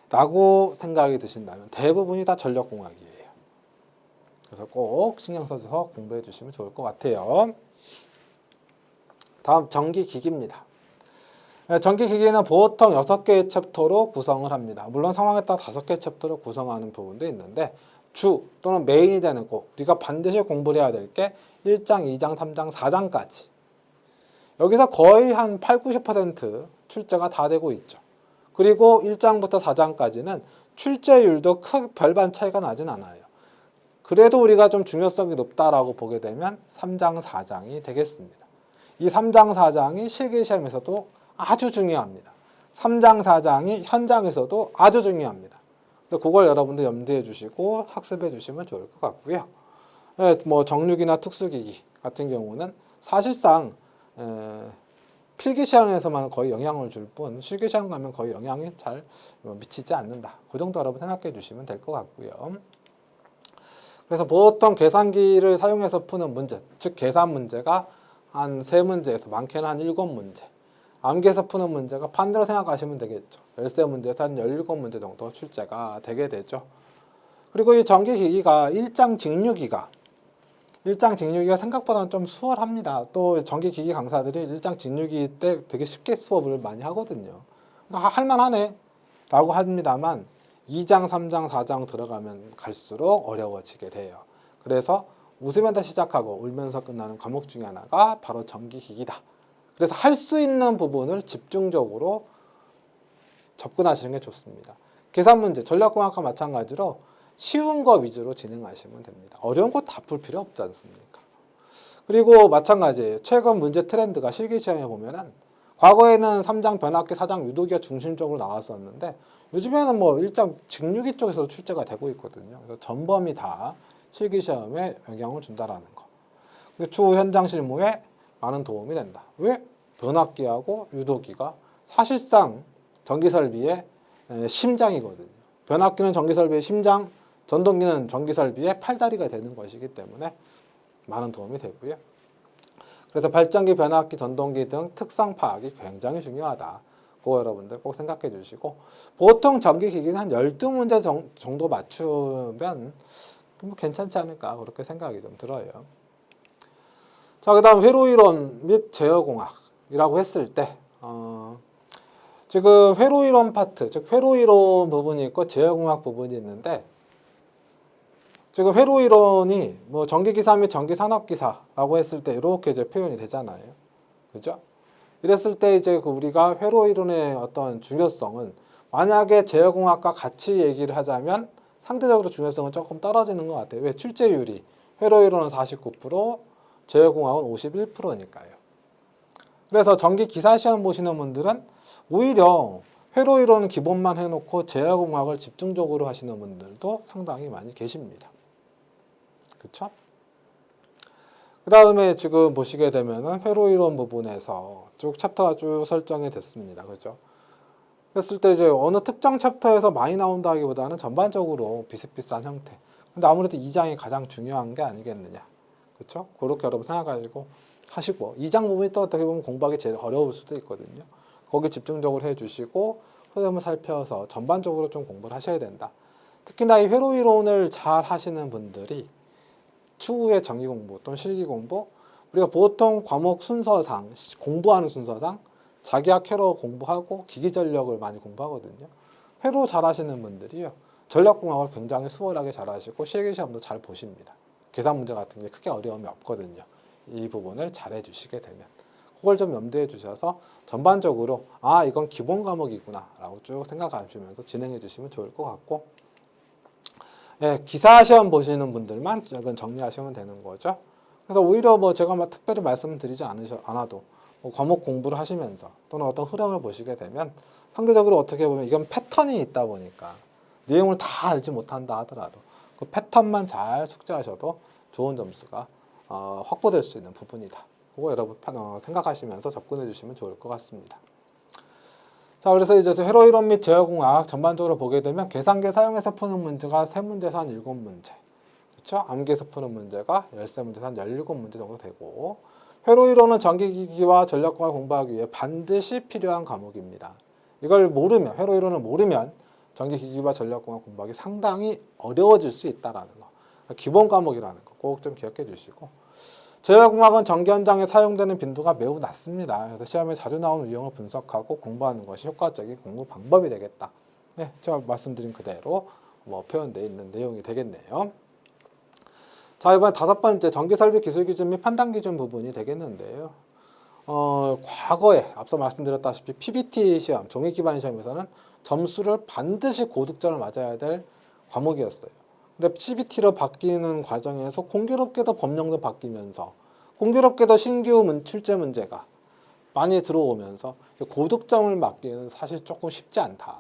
라고 생각이 드신다면 대부분이 다 전력공학이에요. 그래서 꼭 신경 써서 공부해 주시면 좋을 것 같아요. 다음 전기기기입니다. 전기기기는 보통 6개의 챕터로 구성을 합니다. 물론 상황에 따라 5개의 챕터로 구성하는 부분도 있는데 주 또는 메인이 되는 거 우리가 반드시 공부를 해야 될 게 1장, 2장, 3장, 4장까지. 여기서 거의 한 8, 90% 출제가 다 되고 있죠. 그리고 1장부터 4장까지는 출제율도 큰 별반 차이가 나진 않아요. 그래도 우리가 좀 중요성이 높다라고 보게 되면 3장, 4장이 되겠습니다. 이 3장, 4장이 실기시험에서도 아주 중요합니다. 3장, 4장이 현장에서도 아주 중요합니다. 그래서 그걸 여러분들 염두해 주시고 학습해 주시면 좋을 것 같고요. 뭐 정육이나 특수기기 같은 경우는 사실상 필기시험에서만 거의 영향을 줄 뿐 실기시험 가면 거의 영향이 잘 미치지 않는다. 그 정도 여러분 생각해 주시면 될 것 같고요. 그래서 보통 계산기를 사용해서 푸는 문제, 즉 계산 문제가 한 3문제에서 많게는 한 7문제, 암기해서 푸는 문제가 반대로 생각하시면 되겠죠. 13문제에서 한 17문제 정도 출제가 되게 되죠. 그리고 이 전기기기가 일장 직류기가 생각보다는 좀 수월합니다. 또 전기기기 강사들이 일장 직류기 때 되게 쉽게 수업을 많이 하거든요. 그러니까 할만하네 라고 합니다만 2장, 3장, 4장 들어가면 갈수록 어려워지게 돼요. 그래서 웃으면서 시작하고 울면서 끝나는 과목 중에 하나가 바로 전기기기다. 그래서 할 수 있는 부분을 집중적으로 접근하시는 게 좋습니다. 계산 문제, 전략공학과 마찬가지로 쉬운 거 위주로 진행하시면 됩니다. 어려운 거 다 풀 필요 없지 않습니까? 그리고 마찬가지예요. 최근 문제 트렌드가 실기시험에 보면은 과거에는 3장 변압기, 4장 유도기가 중심적으로 나왔었는데 요즘에는 뭐 1장 직류기 쪽에서 출제가 되고 있거든요. 그래서 전범이 다 실기시험에 영향을 준다라는 거. 추후 현장 실무에 많은 도움이 된다. 왜? 변압기하고 유도기가 사실상 전기설비의 심장이거든요. 변압기는 전기설비의 심장, 전동기는 전기설비의 팔다리가 되는 것이기 때문에 많은 도움이 되고요. 그래서 발전기, 변압기, 전동기 등 특성 파악이 굉장히 중요하다. 그거 여러분들 꼭 생각해 주시고 보통 전기기기는 한 12문제 정도 맞추면 뭐 괜찮지 않을까 그렇게 생각이 좀 들어요. 자, 그 다음 회로이론 및 제어공학이라고 했을 때 지금 회로이론 파트, 즉 회로이론 부분이 있고 제어공학 부분이 있는데 지금 회로이론이 뭐 전기기사 및 전기산업기사라고 했을 때 이렇게 이제 표현이 되잖아요. 그죠? 이랬을 때 이제 우리가 회로이론의 어떤 중요성은 만약에 제어공학과 같이 얘기를 하자면 상대적으로 중요성은 조금 떨어지는 것 같아요. 왜? 출제율이 회로이론은 49%, 제어공학은 51%니까요. 그래서 전기기사 시험 보시는 분들은 오히려 회로이론 기본만 해놓고 제어공학을 집중적으로 하시는 분들도 상당히 많이 계십니다. 그쵸? 그 다음에 지금 보시게 되면은 회로이론 부분에서 쭉 챕터가 쭉 설정이 됐습니다. 그죠? 그랬을 때 이제 어느 특정 챕터에서 많이 나온다기보다는 전반적으로 비슷비슷한 형태. 근데 아무래도 2장이 가장 중요한 게 아니겠느냐. 그렇죠? 그렇게 여러분 생각하시고 하시고 2장 부분이 또 어떻게 보면 공부하기 제일 어려울 수도 있거든요. 거기 집중적으로 해주시고 흐름을 살펴서 전반적으로 좀 공부를 하셔야 된다. 특히나 이 회로이론을 잘 하시는 분들이 추후에 정기 공부 또는 실기 공부 우리가 보통 과목 순서상 공부하는 순서상 자기학 회로 공부하고 기기 전력을 많이 공부하거든요. 회로 잘 하시는 분들이요. 전력공학을 굉장히 수월하게 잘 하시고 실기시험도 잘 보십니다. 계산 문제 같은 게 크게 어려움이 없거든요. 이 부분을 잘 해주시게 되면 그걸 좀 염두에 주셔서 전반적으로 아 이건 기본 과목이구나 라고 쭉 생각하시면서 진행해 주시면 좋을 것 같고 예, 기사 시험 보시는 분들만 조금 정리하시면 되는 거죠. 그래서 오히려 뭐 제가 막 특별히 말씀드리지 않아도 뭐 과목 공부를 하시면서 또는 어떤 흐름을 보시게 되면 상대적으로 어떻게 보면 이건 패턴이 있다 보니까 내용을 다 알지 못한다 하더라도 그 패턴만 잘 숙지하셔도 좋은 점수가 확보될 수 있는 부분이다. 그거 여러분 생각하시면서 접근해 주시면 좋을 것 같습니다. 자, 그래서 이제 회로이론 및 제어공학 전반적으로 보게 되면 계산기 사용해서 푸는 문제가 3문제에서 한 7문제. 그렇죠? 암기해서 푸는 문제가 13문제에서 한 17문제 정도 되고 회로이론은 전기기기와 전력공학을 공부하기 위해 반드시 필요한 과목입니다. 이걸 모르면 회로이론을 모르면 전기기기와 전력공학 공부하기 상당히 어려워질 수 있다는 거. 기본 과목이라는 거 꼭 좀 기억해 주시고 제어공학은 전기 현장에 사용되는 빈도가 매우 낮습니다. 그래서 시험에 자주 나오는 유형을 분석하고 공부하는 것이 효과적인 공부 방법이 되겠다. 네, 제가 말씀드린 그대로 표현되어 있는 내용이 되겠네요. 자, 이번 5번째 전기설비 기술기준 및 판단기준 부분이 되겠는데요. 과거에 앞서 말씀드렸다시피 PBT 시험, 종이기반 시험에서는 점수를 반드시 고득점을 맞아야 될 과목이었어요. 근데 CBT로 바뀌는 과정에서 공교롭게도 법령도 바뀌면서 공교롭게도 신규 출제 문제가 많이 들어오면서 고득점을 맞기는 사실 조금 쉽지 않다.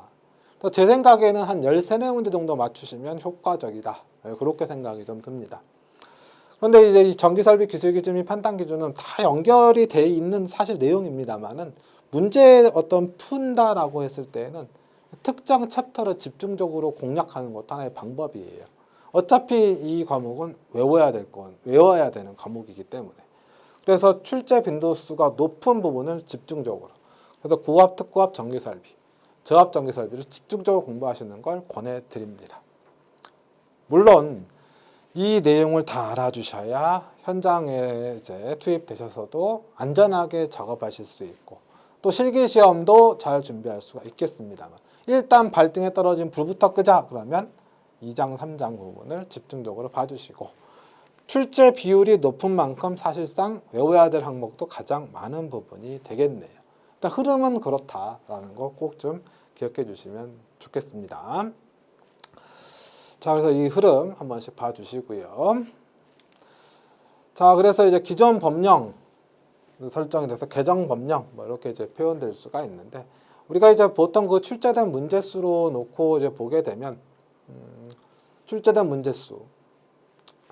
제 생각에는 한 13, 14문제 정도 맞추시면 효과적이다. 그렇게 생각이 좀 듭니다. 그런데 이제 이 전기설비 기술기준 및 판단기준은 다 연결이 돼 있는 사실 내용입니다만은 문제 푼다라고 했을 때에는 특정 챕터를 집중적으로 공략하는 것도 하나의 방법이에요. 어차피 이 과목은 외워야 되는 과목이기 때문에. 그래서 출제 빈도수가 높은 부분을 집중적으로. 그래서 고압, 특고압 전기설비, 저압 전기설비를 집중적으로 공부하시는 걸 권해드립니다. 물론 이 내용을 다 알아주셔야 현장에 이제 투입되셔서도 안전하게 작업하실 수 있고 또 실기시험도 잘 준비할 수가 있겠습니다만 일단 발등에 떨어진 불부터 끄자 그러면 2장, 3장 부분을 집중적으로 봐주시고 출제 비율이 높은 만큼 사실상 외워야 될 항목도 가장 많은 부분이 되겠네요. 일단 흐름은 그렇다라는 거 꼭 좀 기억해 주시면 좋겠습니다. 자, 그래서 이 흐름 한 번씩 봐주시고요. 자, 그래서 이제 기존 법령 설정이 돼서 개정 법령 이렇게 이제 표현될 수가 있는데 우리가 이제 보통 그 출제된 문제수로 놓고 이제 보게 되면 출제된 문제수,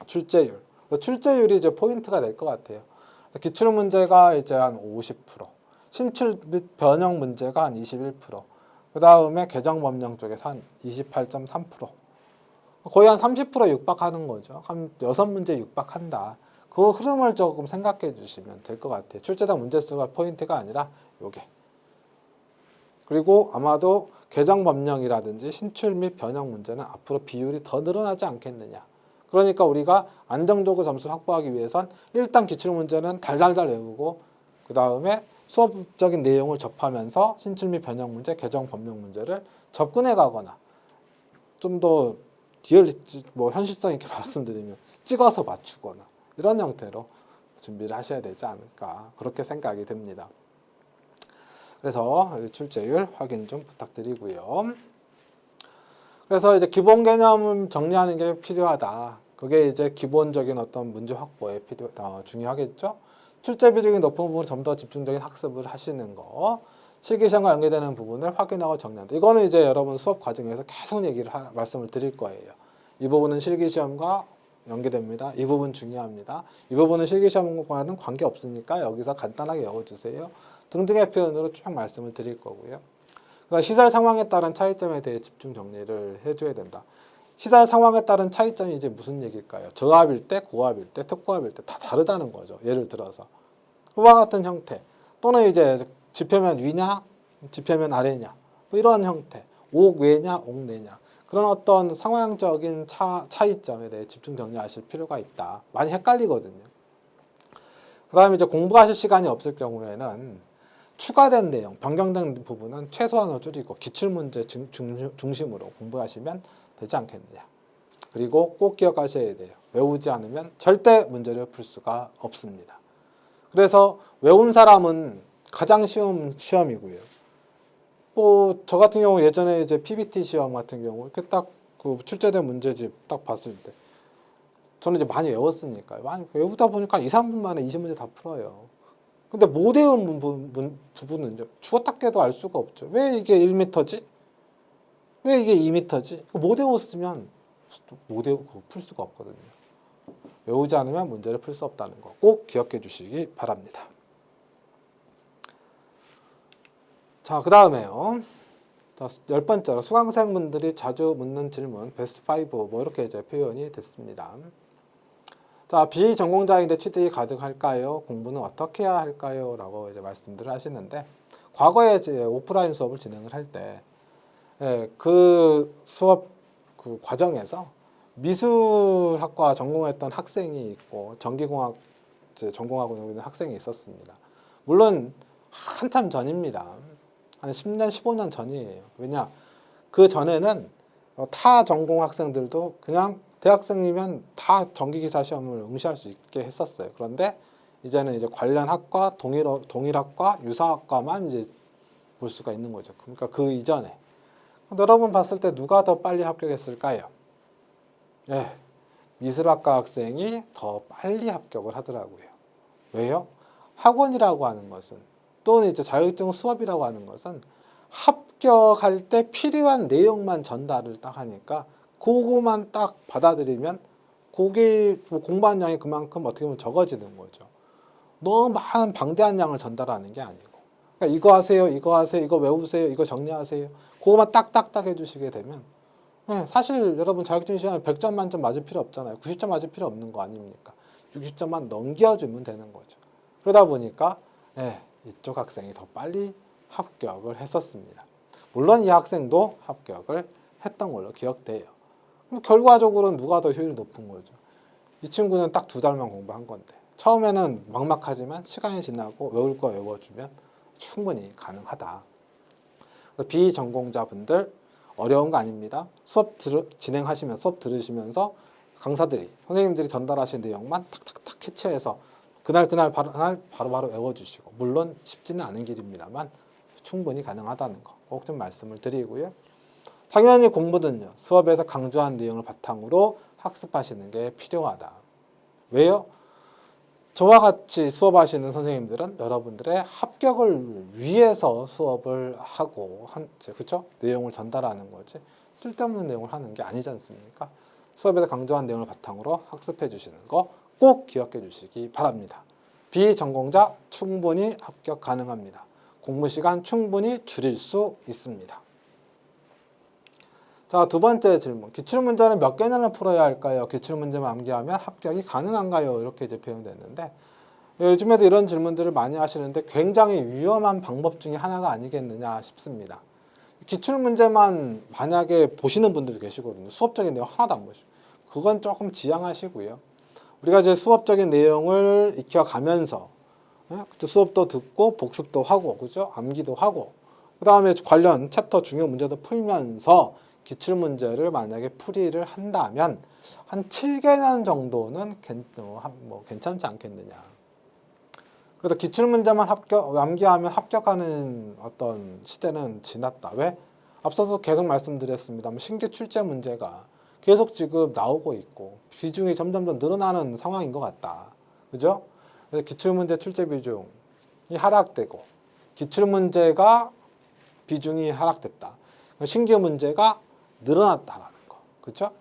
출제율, 출제율이 이제 포인트가 될 것 같아요. 기출 문제가 이제 한 50%, 신출 및 변형 문제가 한 21%, 그 다음에 개정 법령 쪽에서 한 28.3%. 거의 한 30% 육박하는 거죠. 한 6문제 육박한다. 그 흐름을 조금 생각해 주시면 될 것 같아요. 출제된 문제수가 포인트가 아니라 요게. 그리고 아마도 개정 법령이라든지 신출 및 변형 문제는 앞으로 비율이 더 늘어나지 않겠느냐. 그러니까 우리가 안정적으로 점수를 확보하기 위해선 일단 기출문제는 달달달 외우고 그 다음에 수업적인 내용을 접하면서 신출 및 변형 문제, 개정 법령 문제를 접근해 가거나 좀 더 현실성 있게 말씀드리면 찍어서 맞추거나 이런 형태로 준비를 하셔야 되지 않을까 그렇게 생각이 듭니다. 그래서 출제율 확인 좀 부탁드리고요. 그래서 이제 기본 개념을 정리하는 게 필요하다. 그게 이제 기본적인 어떤 문제 확보에 중요하겠죠. 출제 비중이 높은 부분 좀 더 집중적인 학습을 하시는 거. 실기시험과 연계되는 부분을 확인하고 정리한다. 이거는 이제 여러분 수업 과정에서 계속 말씀을 드릴 거예요. 이 부분은 실기시험과 연계됩니다. 이 부분 중요합니다. 이 부분은 실기시험과는 관계없으니까 여기서 간단하게 외워주세요. 등등의 표현으로 쭉 말씀을 드릴 거고요. 그러니까 시설 상황에 따른 차이점에 대해 집중 정리를 해줘야 된다. 시설 상황에 따른 차이점이 이제 무슨 얘기일까요? 저압일 때, 고압일 때, 특고압일 때 다 다르다는 거죠. 예를 들어서 그와 같은 형태 또는 이제 지표면 위냐, 지표면 아래냐 이런 형태, 옥 외냐, 옥 내냐 그런 어떤 상황적인 차이점에 대해 집중 정리하실 필요가 있다. 많이 헷갈리거든요. 그 다음에 이제 공부하실 시간이 없을 경우에는 추가된 내용, 변경된 부분은 최소한으로 줄이고 기출문제 중심으로 공부하시면 되지 않겠느냐. 그리고 꼭 기억하셔야 돼요. 외우지 않으면 절대 문제를 풀 수가 없습니다. 그래서 외운 사람은 가장 쉬운 시험이고요. 저 같은 경우 예전에 이제 PBT 시험 같은 경우 이렇게 딱 그 출제된 문제집 딱 봤을 때 저는 이제 많이 외웠으니까요. 많이 외우다 보니까 2, 3분 만에 20문제 다 풀어요. 근데 못 외운 부분은 죽었다 깨도 알 수가 없죠. 왜 이게 1m지? 왜 이게 2m지? 못 외웠으면 풀 수가 없거든요. 외우지 않으면 문제를 풀 수 없다는 거 꼭 기억해 주시기 바랍니다. 자, 그 다음에요. 10번째로 수강생분들이 자주 묻는 질문 베스트 5 이렇게 이제 표현이 됐습니다. 자, 비전공자인데 취득이 가득할까요? 공부는 어떻게 해야 할까요? 라고 이제 말씀들을 하시는데 과거에 이제 오프라인 수업을 진행을 할 때 그 수업 그 과정에서 미술학과 전공했던 학생이 있고 전기공학 전공하고 있는 학생이 있었습니다. 물론 한참 전입니다. 한 10년, 15년 전이에요. 왜냐? 그 전에는 타 전공 학생들도 그냥 대학생이면 다 전기기사 시험을 응시할 수 있게 했었어요. 그런데 이제는 이제 관련 학과, 동일학과, 유사학과만 이제 볼 수가 있는 거죠. 그러니까 그 이전에. 여러분 봤을 때 누가 더 빨리 합격했을까요? 예, 미술학과 학생이 더 빨리 합격을 하더라고요. 왜요? 학원이라고 하는 것은 또는 이제 자격증 수업이라고 하는 것은 합격할 때 필요한 내용만 전달을 딱 하니까 그거만 딱 받아들이면 그게 뭐 공부한 양이 그만큼 어떻게 보면 적어지는 거죠. 너무 많은 방대한 양을 전달하는 게 아니고 그러니까 이거 하세요, 이거 하세요, 이거 외우세요, 이거 정리하세요. 그거만 딱딱딱 해주시게 되면 네, 사실 여러분 자격증 시험에 100점 만점 맞을 필요 없잖아요. 90점 맞을 필요 없는 거 아닙니까? 60점만 넘겨주면 되는 거죠. 그러다 보니까 네, 이쪽 학생이 더 빨리 합격을 했었습니다. 물론 이 학생도 합격을 했던 걸로 기억돼요. 그럼 결과적으로는 누가 더 효율이 높은 거죠? 이 친구는 딱 2달만 공부한 건데 처음에는 막막하지만 시간이 지나고 외울 거 외워주면 충분히 가능하다. 비전공자분들 어려운 거 아닙니다. 진행하시면 수업 들으시면서 강사들이 선생님들이 전달하신 내용만 탁탁탁 캐치해서 그날 바로 외워주시고 물론 쉽지는 않은 길입니다만 충분히 가능하다는 거 꼭 좀 말씀을 드리고요. 당연히 공부는요. 수업에서 강조한 내용을 바탕으로 학습하시는 게 필요하다. 왜요? 저와 같이 수업하시는 선생님들은 여러분들의 합격을 위해서 수업을 하고 그렇죠? 내용을 전달하는 거지 쓸데없는 내용을 하는 게 아니지 않습니까? 수업에서 강조한 내용을 바탕으로 학습해 주시는 거 꼭 기억해 주시기 바랍니다. 비전공자 충분히 합격 가능합니다. 공부 시간 충분히 줄일 수 있습니다. 자, 2번째 질문. 기출문제는 몇 개나 풀어야 할까요? 기출문제만 암기하면 합격이 가능한가요? 이렇게 이제 표현됐는데 요즘에도 이런 질문들을 많이 하시는데 굉장히 위험한 방법 중에 하나가 아니겠느냐 싶습니다. 기출문제만 만약에 보시는 분들도 계시거든요. 수업적인 내용 하나도 안 보시고. 그건 조금 지양하시고요. 우리가 이제 수업적인 내용을 익혀가면서 수업도 듣고 복습도 하고 그죠? 암기도 하고 그 다음에 관련 챕터 중요 문제도 풀면서 기출문제를 만약에 풀이를 한다면 한 7개년 정도는 괜찮지 않겠느냐. 그래서 기출문제만 암기하면 합격하는 어떤 시대는 지났다. 왜? 앞서서 계속 말씀드렸습니다만 신규 출제 문제가 계속 지금 나오고 있고 비중이 점점 더 늘어나는 상황인 것 같다. 그죠? 그래서 기출문제 출제 비중이 하락되고 기출문제가 비중이 하락됐다. 신규 문제가 늘어났다라는 거. 그렇죠?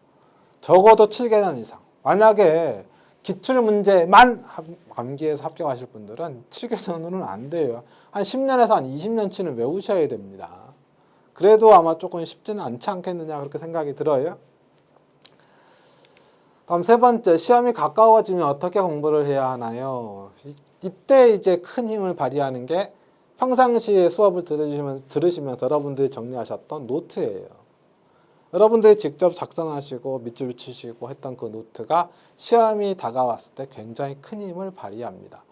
적어도 7개년 이상. 만약에 기출문제만 암기해서 합격하실 분들은 7개년으로는 안 돼요. 한 10년에서 한 20년치는 외우셔야 됩니다. 그래도 아마 조금 쉽지는 않지 않겠느냐 그렇게 생각이 들어요. 다음 3번째, 시험이 가까워지면 어떻게 공부를 해야 하나요? 이때 이제 큰 힘을 발휘하는 게 평상시에 수업을 들으시면서 여러분들이 정리하셨던 노트예요. 여러분들이 직접 작성하시고 밑줄 붙이시고 했던 그 노트가 시험이 다가왔을 때 굉장히 큰 힘을 발휘합니다.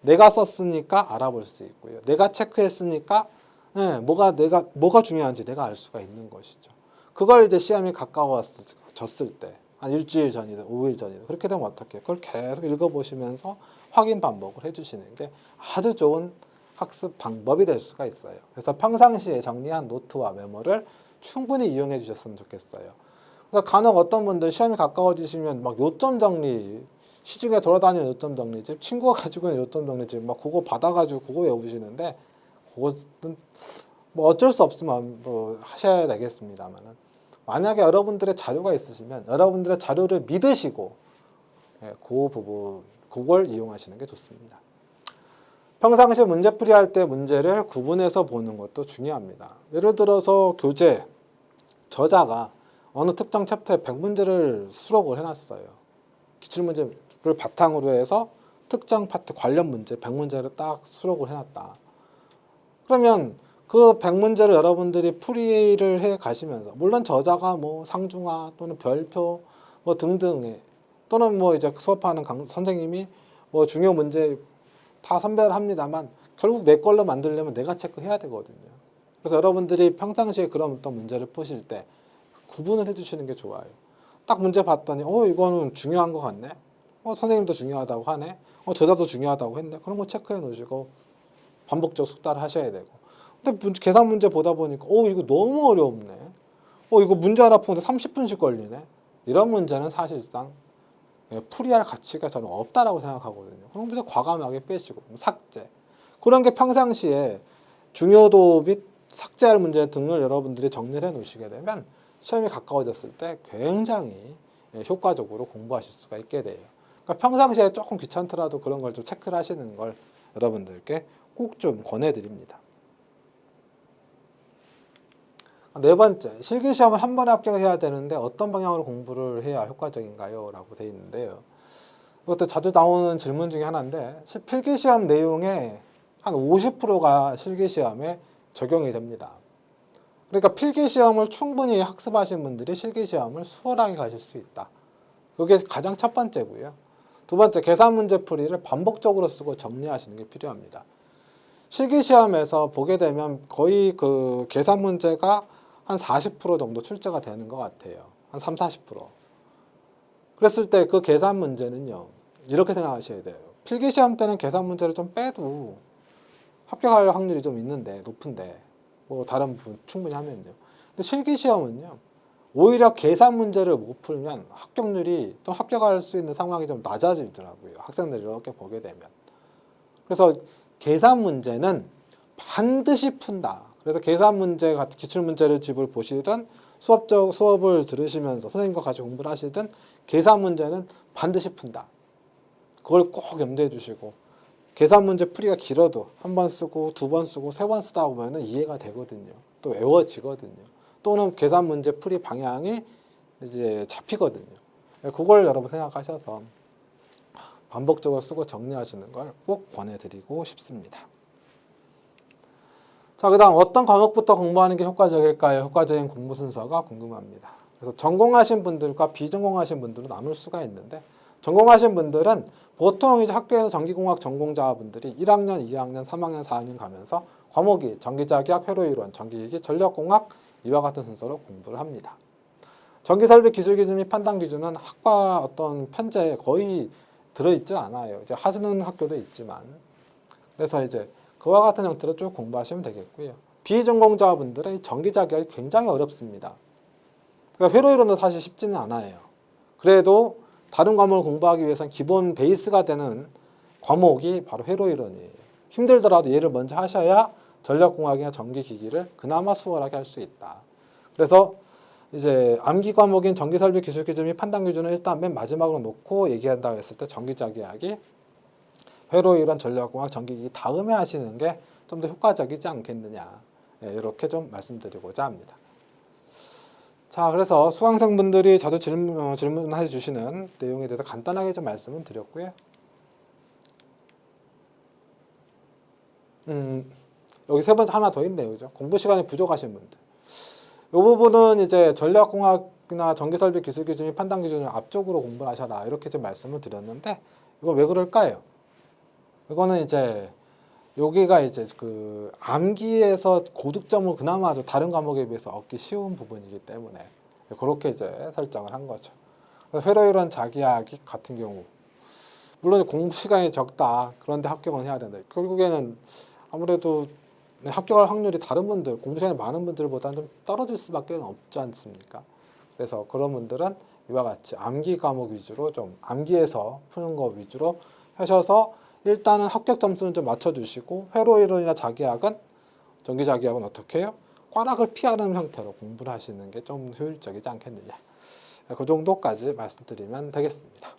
내가 썼으니까 알아볼 수 있고요. 내가 체크했으니까 뭐가 중요한지 내가 알 수가 있는 것이죠. 그걸 이제 시험이 가까워졌을 때 한 일주일 전이든 5일 전이든 그렇게 되면 어떻게 해요? 그걸 계속 읽어보시면서 확인 반복을 해주시는 게 아주 좋은 학습 방법이 될 수가 있어요. 그래서 평상시에 정리한 노트와 메모를 충분히 이용해 주셨으면 좋겠어요. 그래서 간혹 어떤 분들 시험이 가까워지시면 막 요점 정리, 시중에 돌아다니는 요점 정리집, 친구가 가지고 있는 요점 정리집 막 그거 받아가지고 그거 외우시는데 그거는 뭐 어쩔 수 없으면 뭐 하셔야 되겠습니다만은 만약에 여러분들의 자료가 있으시면 여러분들의 자료를 믿으시고 그 부분 그걸 이용하시는 게 좋습니다. 평상시에 문제풀이 할 때 문제를 구분해서 보는 것도 중요합니다. 예를 들어서 교재 저자가 어느 특정 챕터에 100문제를 수록을 해놨어요. 기출문제를 바탕으로 해서 특정 파트 관련 문제 100문제를 딱 수록을 해놨다. 그러면 그 100문제를 여러분들이 풀이를 해 가시면서 물론 저자가 뭐 상중하 또는 별표 뭐 등등의 또는 뭐 이제 수업하는 선생님이 뭐 중요 문제 다 선별을 합니다만 결국 내 걸로 만들려면 내가 체크해야 되거든요. 그래서 여러분들이 평상시에 그런 어떤 문제를 푸실 때 구분을 해주시는 게 좋아요. 딱 문제 봤더니 이거는 중요한 것 같네. 선생님도 중요하다고 하네. 저자도 중요하다고 했네. 그런 거 체크해 놓으시고 반복적 숙달을 하셔야 되고. 근데 계산 문제 보다 보니까 이거 너무 어렵네. 이거 문제 하나 푸는데 30분씩 걸리네. 이런 문제는 사실상 풀이할 가치가 저는 없다라고 생각하거든요. 그럼 그래서 과감하게 빼시고 삭제. 그런 게 평상시에 중요도 및 삭제할 문제 등을 여러분들이 정리를 해 놓으시게 되면 시험이 가까워졌을 때 굉장히 효과적으로 공부하실 수가 있게 돼요. 그러니까 평상시에 조금 귀찮더라도 그런 걸 좀 체크를 하시는 걸 여러분들께 꼭 좀 권해드립니다. 네 번째, 실기시험을 한 번에 합격해야 되는데 어떤 방향으로 공부를 해야 효과적인가요? 라고 되어 있는데요. 이것도 자주 나오는 질문 중에 하나인데 필기시험 내용의 한 50%가 실기시험에 적용이 됩니다. 그러니까 필기시험을 충분히 학습하신 분들이 실기시험을 수월하게 가실 수 있다. 그게 가장 첫 번째고요. 두 번째, 계산 문제 풀이를 반복적으로 쓰고 정리하시는 게 필요합니다. 실기시험에서 보게 되면 거의 그 계산 문제가 한 40% 정도 출제가 되는 것 같아요. 한 3, 40%. 그랬을 때 그 계산 문제는요, 이렇게 생각하셔야 돼요. 필기시험 때는 계산 문제를 좀 빼도 합격할 확률이 좀 있는데, 높은데, 다른 부분 충분히 하면요. 근데 실기시험은요, 오히려 계산 문제를 못 풀면 합격률이 좀 합격할 수 있는 상황이 좀 낮아지더라고요. 학생들이 이렇게 보게 되면. 그래서 계산 문제는 반드시 푼다. 그래서 계산 문제 같은 기출문제를 집을 보시든 수업을 들으시면서 선생님과 같이 공부를 하시든 계산 문제는 반드시 푼다. 그걸 꼭 염두해 주시고 계산 문제 풀이가 길어도 한 번 쓰고 두 번 쓰고 세 번 쓰다 보면 이해가 되거든요. 또 외워지거든요. 또는 계산 문제 풀이 방향이 이제 잡히거든요. 그걸 여러분 생각하셔서 반복적으로 쓰고 정리하시는 걸 꼭 권해드리고 싶습니다. 자, 그 다음 어떤 과목부터 공부하는 게 효과적일까요? 효과적인 공부 순서가 궁금합니다. 그래서 전공하신 분들과 비전공하신 분들로 나눌 수가 있는데 전공하신 분들은 보통 이제 학교에서 전기공학 전공자분들이 1학년, 2학년, 3학년, 4학년 가면서 과목이 전기자기학, 회로이론, 전기기기, 전력공학 이와 같은 순서로 공부를 합니다. 전기설비 기술기준 및 판단기준은 학과 어떤 편제에 거의 들어있지 않아요. 이제 하시는 학교도 있지만 그래서 이제 그와 같은 형태로 쭉 공부하시면 되겠고요. 비전공자분들의 전기자기학이 굉장히 어렵습니다. 그러니까 회로이론도 사실 쉽지는 않아요. 그래도 다른 과목을 공부하기 위해서는 기본 베이스가 되는 과목이 바로 회로이론이에요. 힘들더라도 얘를 먼저 하셔야 전력공학이나 전기기기를 그나마 수월하게 할 수 있다. 그래서 이제 암기 과목인 전기설비 기술기준 및 판단기준을 일단 맨 마지막으로 놓고 얘기한다고 했을 때 전기자기학이 회로이론, 전력공학, 전기기기 다음에 하시는 게 좀 더 효과적이지 않겠느냐. 이렇게 좀 말씀드리고자 합니다. 자, 그래서 수강생분들이 자주 질문해 주시는 내용에 대해서 간단하게 좀 말씀을 드렸고요. 여기 세 번째 하나 더 있네요. 그죠? 공부 시간이 부족하신 분들. 이 부분은 이제 전력공학이나 전기설비 기술기준 및 판단기준을 앞쪽으로 공부를 하셔라. 이렇게 좀 말씀을 드렸는데, 이거 왜 그럴까요? 이거는 이제 여기가 이제 그 암기에서 고득점을 그나마 다른 과목에 비해서 얻기 쉬운 부분이기 때문에 그렇게 이제 설정을 한 거죠. 그래서 회로이론 자기학이 같은 경우 물론 공부 시간이 적다. 그런데 합격은 해야 된다. 결국에는 아무래도 합격할 확률이 다른 분들, 공부 시간이 많은 분들보다는 좀 떨어질 수밖에 없지 않습니까? 그래서 그런 분들은 이와 같이 암기 과목 위주로 좀 암기해서 푸는 거 위주로 하셔서 일단은 합격 점수는 좀 맞춰주시고 회로이론이나 자기학은 전기자기학은 어떻게 해요? 꽈락을 피하는 형태로 공부를 하시는 게 좀 효율적이지 않겠느냐. 그 정도까지 말씀드리면 되겠습니다.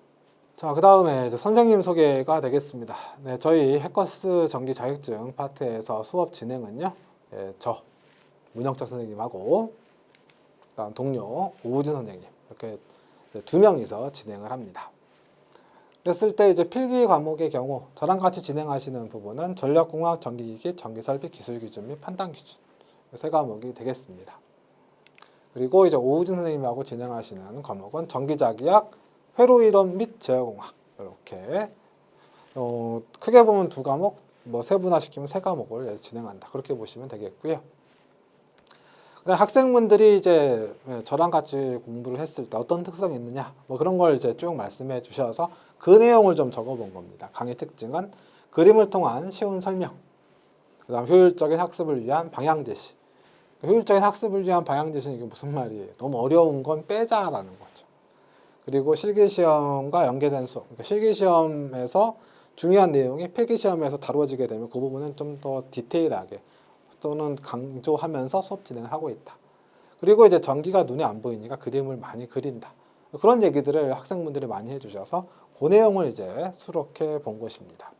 자, 그 다음에 선생님 소개가 되겠습니다. 네, 저희 해커스 전기 자격증 파트에서 수업 진행은요, 저 문영철 선생님하고 그다음 동료 오우진 선생님 이렇게 두 명이서 진행을 합니다. 그랬을 때 이제 필기 과목의 경우 저랑 같이 진행하시는 부분은 전력공학, 전기기기, 전기설비, 기술기준 및 판단기준 세 과목이 되겠습니다. 그리고 이제 오우진 선생님하고 진행하시는 과목은 전기자기학, 회로이론 및 제어공학 이렇게 크게 보면 두 과목, 세분화시키면 세 과목을 진행한다. 그렇게 보시면 되겠고요. 그다음 학생분들이 이제 저랑 같이 공부를 했을 때 어떤 특성이 있느냐 뭐 그런 걸 이제 쭉 말씀해 주셔서 그 내용을 좀 적어본 겁니다. 강의 특징은 그림을 통한 쉬운 설명, 그다음 효율적인 학습을 위한 방향 제시. 효율적인 학습을 위한 방향 제시는 이게 무슨 말이에요? 너무 어려운 건 빼자라는 거죠. 그리고 실기시험과 연계된 수업, 그러니까 실기시험에서 중요한 내용이 필기시험에서 다루어지게 되면 그 부분은 좀 더 디테일하게 또는 강조하면서 수업 진행을 하고 있다. 그리고 이제 전기가 눈에 안 보이니까 그림을 많이 그린다. 그런 얘기들을 학생분들이 많이 해주셔서 그 내용을 이제 수록해 본 것입니다.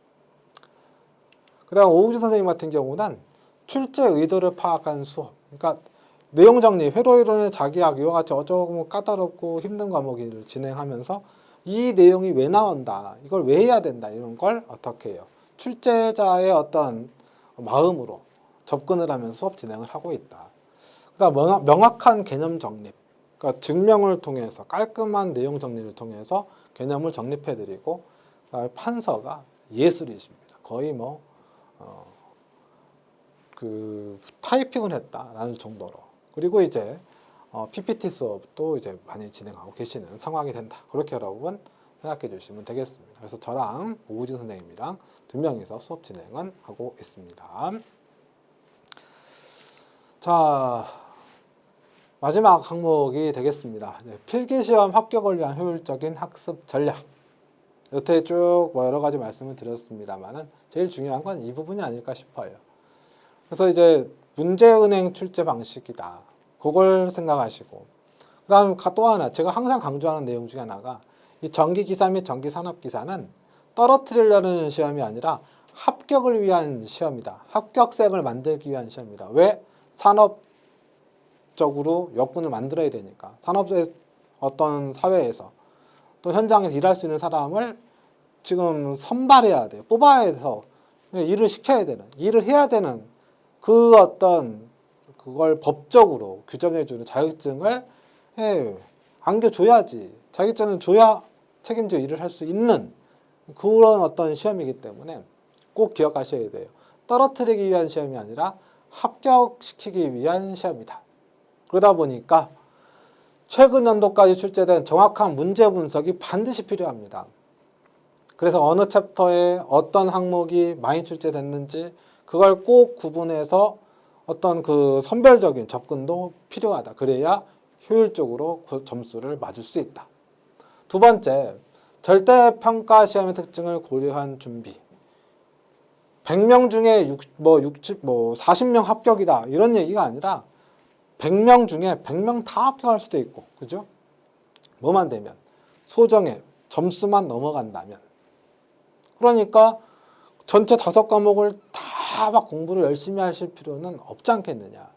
그 다음 오우주 선생님 같은 경우는 출제 의도를 파악한 수업. 그러니까 내용 정리, 회로 이론의 자기학 이와 같이 어쩌고 까다롭고 힘든 과목을 진행하면서 이 내용이 왜 나온다, 이걸 왜 해야 된다, 이런 걸 어떻게 해요? 출제자의 어떤 마음으로 접근을 하면서 수업 진행을 하고 있다. 그다음 명확한 개념 정립, 그러니까 증명을 통해서 깔끔한 내용 정리를 통해서 개념을 정립해드리고, 그다음에 판서가 예술이십니다. 거의 타이핑을 했다라는 정도로. 그리고 이제 PPT 수업도 이제 많이 진행하고 계시는 상황이 된다. 그렇게 여러분 생각해 주시면 되겠습니다. 그래서 저랑 오우진 선생님이랑 두 명이서 수업 진행은 하고 있습니다. 자, 마지막 항목이 되겠습니다. 필기시험 합격을 위한 효율적인 학습 전략. 여태 쭉 여러 가지 말씀을 드렸습니다만은 제일 중요한 건 이 부분이 아닐까 싶어요. 그래서 이제 문제은행 출제 방식이다. 그걸 생각하시고, 그다음 또 하나 제가 항상 강조하는 내용 중에 하나가 이 전기기사 및 전기산업기사는 떨어뜨리려는 시험이 아니라 합격을 위한 시험이다. 합격생을 만들기 위한 시험이다. 왜? 산업적으로 여건을 만들어야 되니까. 산업의 어떤 사회에서 또 현장에서 일할 수 있는 사람을 지금 선발해야 돼요. 뽑아야 해서 일을 시켜야 되는, 일을 해야 되는 그 어떤 그걸 법적으로 규정해주는 자격증을 안겨줘야지. 자격증을 줘야 책임져 일을 할 수 있는 그런 어떤 시험이기 때문에 꼭 기억하셔야 돼요. 떨어뜨리기 위한 시험이 아니라 합격시키기 위한 시험이다. 그러다 보니까 최근 연도까지 출제된 정확한 문제 분석이 반드시 필요합니다. 그래서 어느 챕터에 어떤 항목이 많이 출제됐는지 그걸 꼭 구분해서 어떤 그 선별적인 접근도 필요하다. 그래야 효율적으로 그 점수를 맞을 수 있다. 두 번째, 절대평가 시험의 특징을 고려한 준비. 100명 중에 40명 합격이다. 이런 얘기가 아니라 100명 중에 100명 다 합격할 수도 있고, 그죠? 뭐만 되면, 소정의 점수만 넘어간다면. 그러니까 전체 5과목을 다 막 공부를 열심히 하실 필요는 없지 않겠느냐.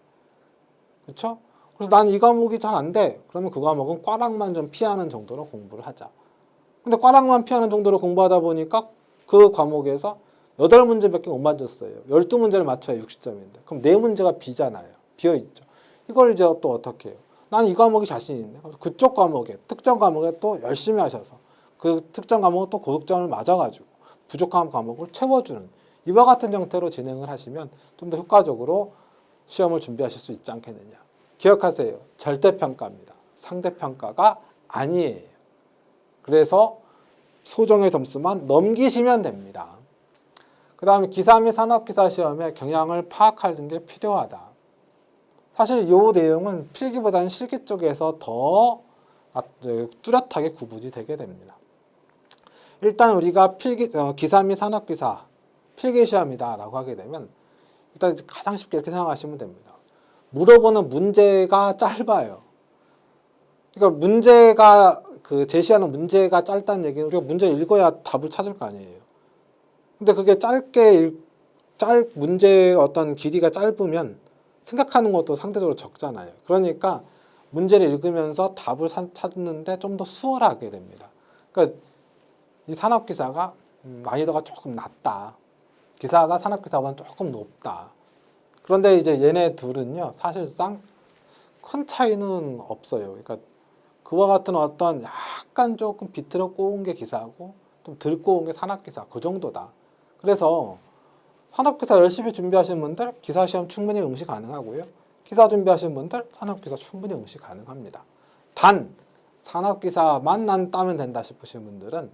그렇죠? 그래서 난 이 과목이 잘 안 돼. 그러면 그 과목은 꽈락만 좀 피하는 정도로 공부를 하자. 근데 꽈락만 피하는 정도로 공부하다 보니까 그 과목에서 8문제밖에 못 맞았어요. 12문제를 맞춰야 60점인데. 그럼 4문제가 비잖아요. 비어있죠. 이걸 이제 또 어떻게 해요? 난 이 과목이 자신 있네. 그쪽 과목에, 특정 과목에 또 열심히 하셔서 그 특정 과목은 또 고득점을 맞아가지고 부족한 과목을 채워주는 이와 같은 형태로 진행을 하시면 좀 더 효과적으로 시험을 준비하실 수 있지 않겠느냐. 기억하세요. 절대평가입니다. 상대평가가 아니에요. 그래서 소정의 점수만 넘기시면 됩니다. 그 다음에 기사 및 산업기사 시험의 경향을 파악하는 게 필요하다. 사실 이 내용은 필기보다는 실기 쪽에서 더 뚜렷하게 구분이 되게 됩니다. 일단 우리가 기사 및 산업기사 필기시험이다 라고 하게 되면 일단 가장 쉽게 이렇게 생각하시면 됩니다. 물어보는 문제가 짧아요. 그러니까 문제가 제시하는 문제가 짧다는 얘기는 우리가 문제를 읽어야 답을 찾을 거 아니에요. 근데 그게 문제의 어떤 길이가 짧으면 생각하는 것도 상대적으로 적잖아요. 그러니까 문제를 읽으면서 답을 찾는데 좀 더 수월하게 됩니다. 그러니까 이 산업기사가 난이도가 조금 낮다. 기사가 산업기사보다는 조금 높다. 그런데 이제 얘네 둘은요, 사실상 큰 차이는 없어요. 그러니까 그와 같은 어떤 약간 조금 비틀어 꼬은 게 기사고 좀 덜 꼬은 게 산업기사, 그 정도다. 그래서 산업기사 열심히 준비하시는 분들 기사시험 충분히 응시 가능하고요. 기사 준비하시는 분들 산업기사 충분히 응시 가능합니다. 단 산업기사만 난 따면 된다 싶으신 분들은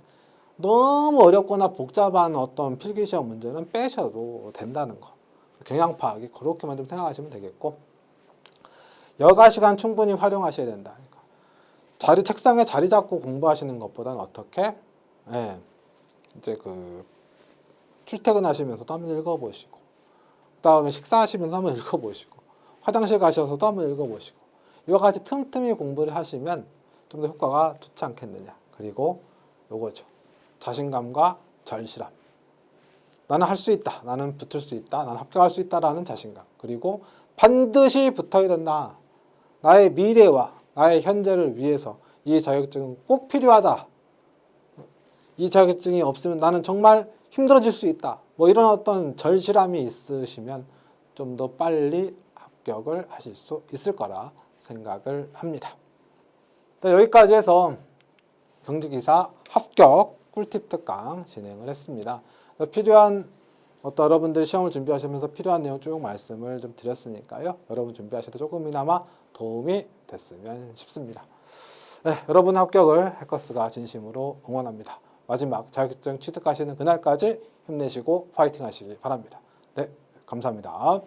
너무 어렵거나 복잡한 어떤 필기시험 문제는 빼셔도 된다는 거. 경향 파악이 그렇게만 좀 생각하시면 되겠고, 여가 시간 충분히 활용하셔야 된다. 그러니까 책상에 자리 잡고 공부하시는 것보다는 어떻게? 예, 이제 출퇴근하시면서도 한번 읽어보시고, 그다음에 식사하시면서 한번 읽어보시고, 화장실 가셔서도 한번 읽어보시고, 이와 같이 틈틈이 공부를 하시면 좀 더 효과가 좋지 않겠느냐. 그리고 요거죠. 자신감과 절실함. 나는 할 수 있다. 나는 붙을 수 있다. 나는 합격할 수 있다라는 자신감. 그리고 반드시 붙어야 된다. 나의 미래와 나의 현재를 위해서 이 자격증은 꼭 필요하다. 이 자격증이 없으면 나는 정말 힘들어질 수 있다. 뭐 이런 어떤 절실함이 있으시면 좀 더 빨리 합격을 하실 수 있을 거라 생각을 합니다. 네, 여기까지 해서 경기기사 합격 꿀팁 특강 진행을 했습니다. 필요한 여러분들 시험을 준비하시면서 필요한 내용 쭉 말씀을 좀 드렸으니까요. 여러분 준비하실 때 조금이나마 도움이 됐으면 싶습니다. 네, 여러분 합격을 해커스가 진심으로 응원합니다. 마지막 자격증 취득하시는 그날까지 힘내시고 파이팅 하시기 바랍니다. 네, 감사합니다.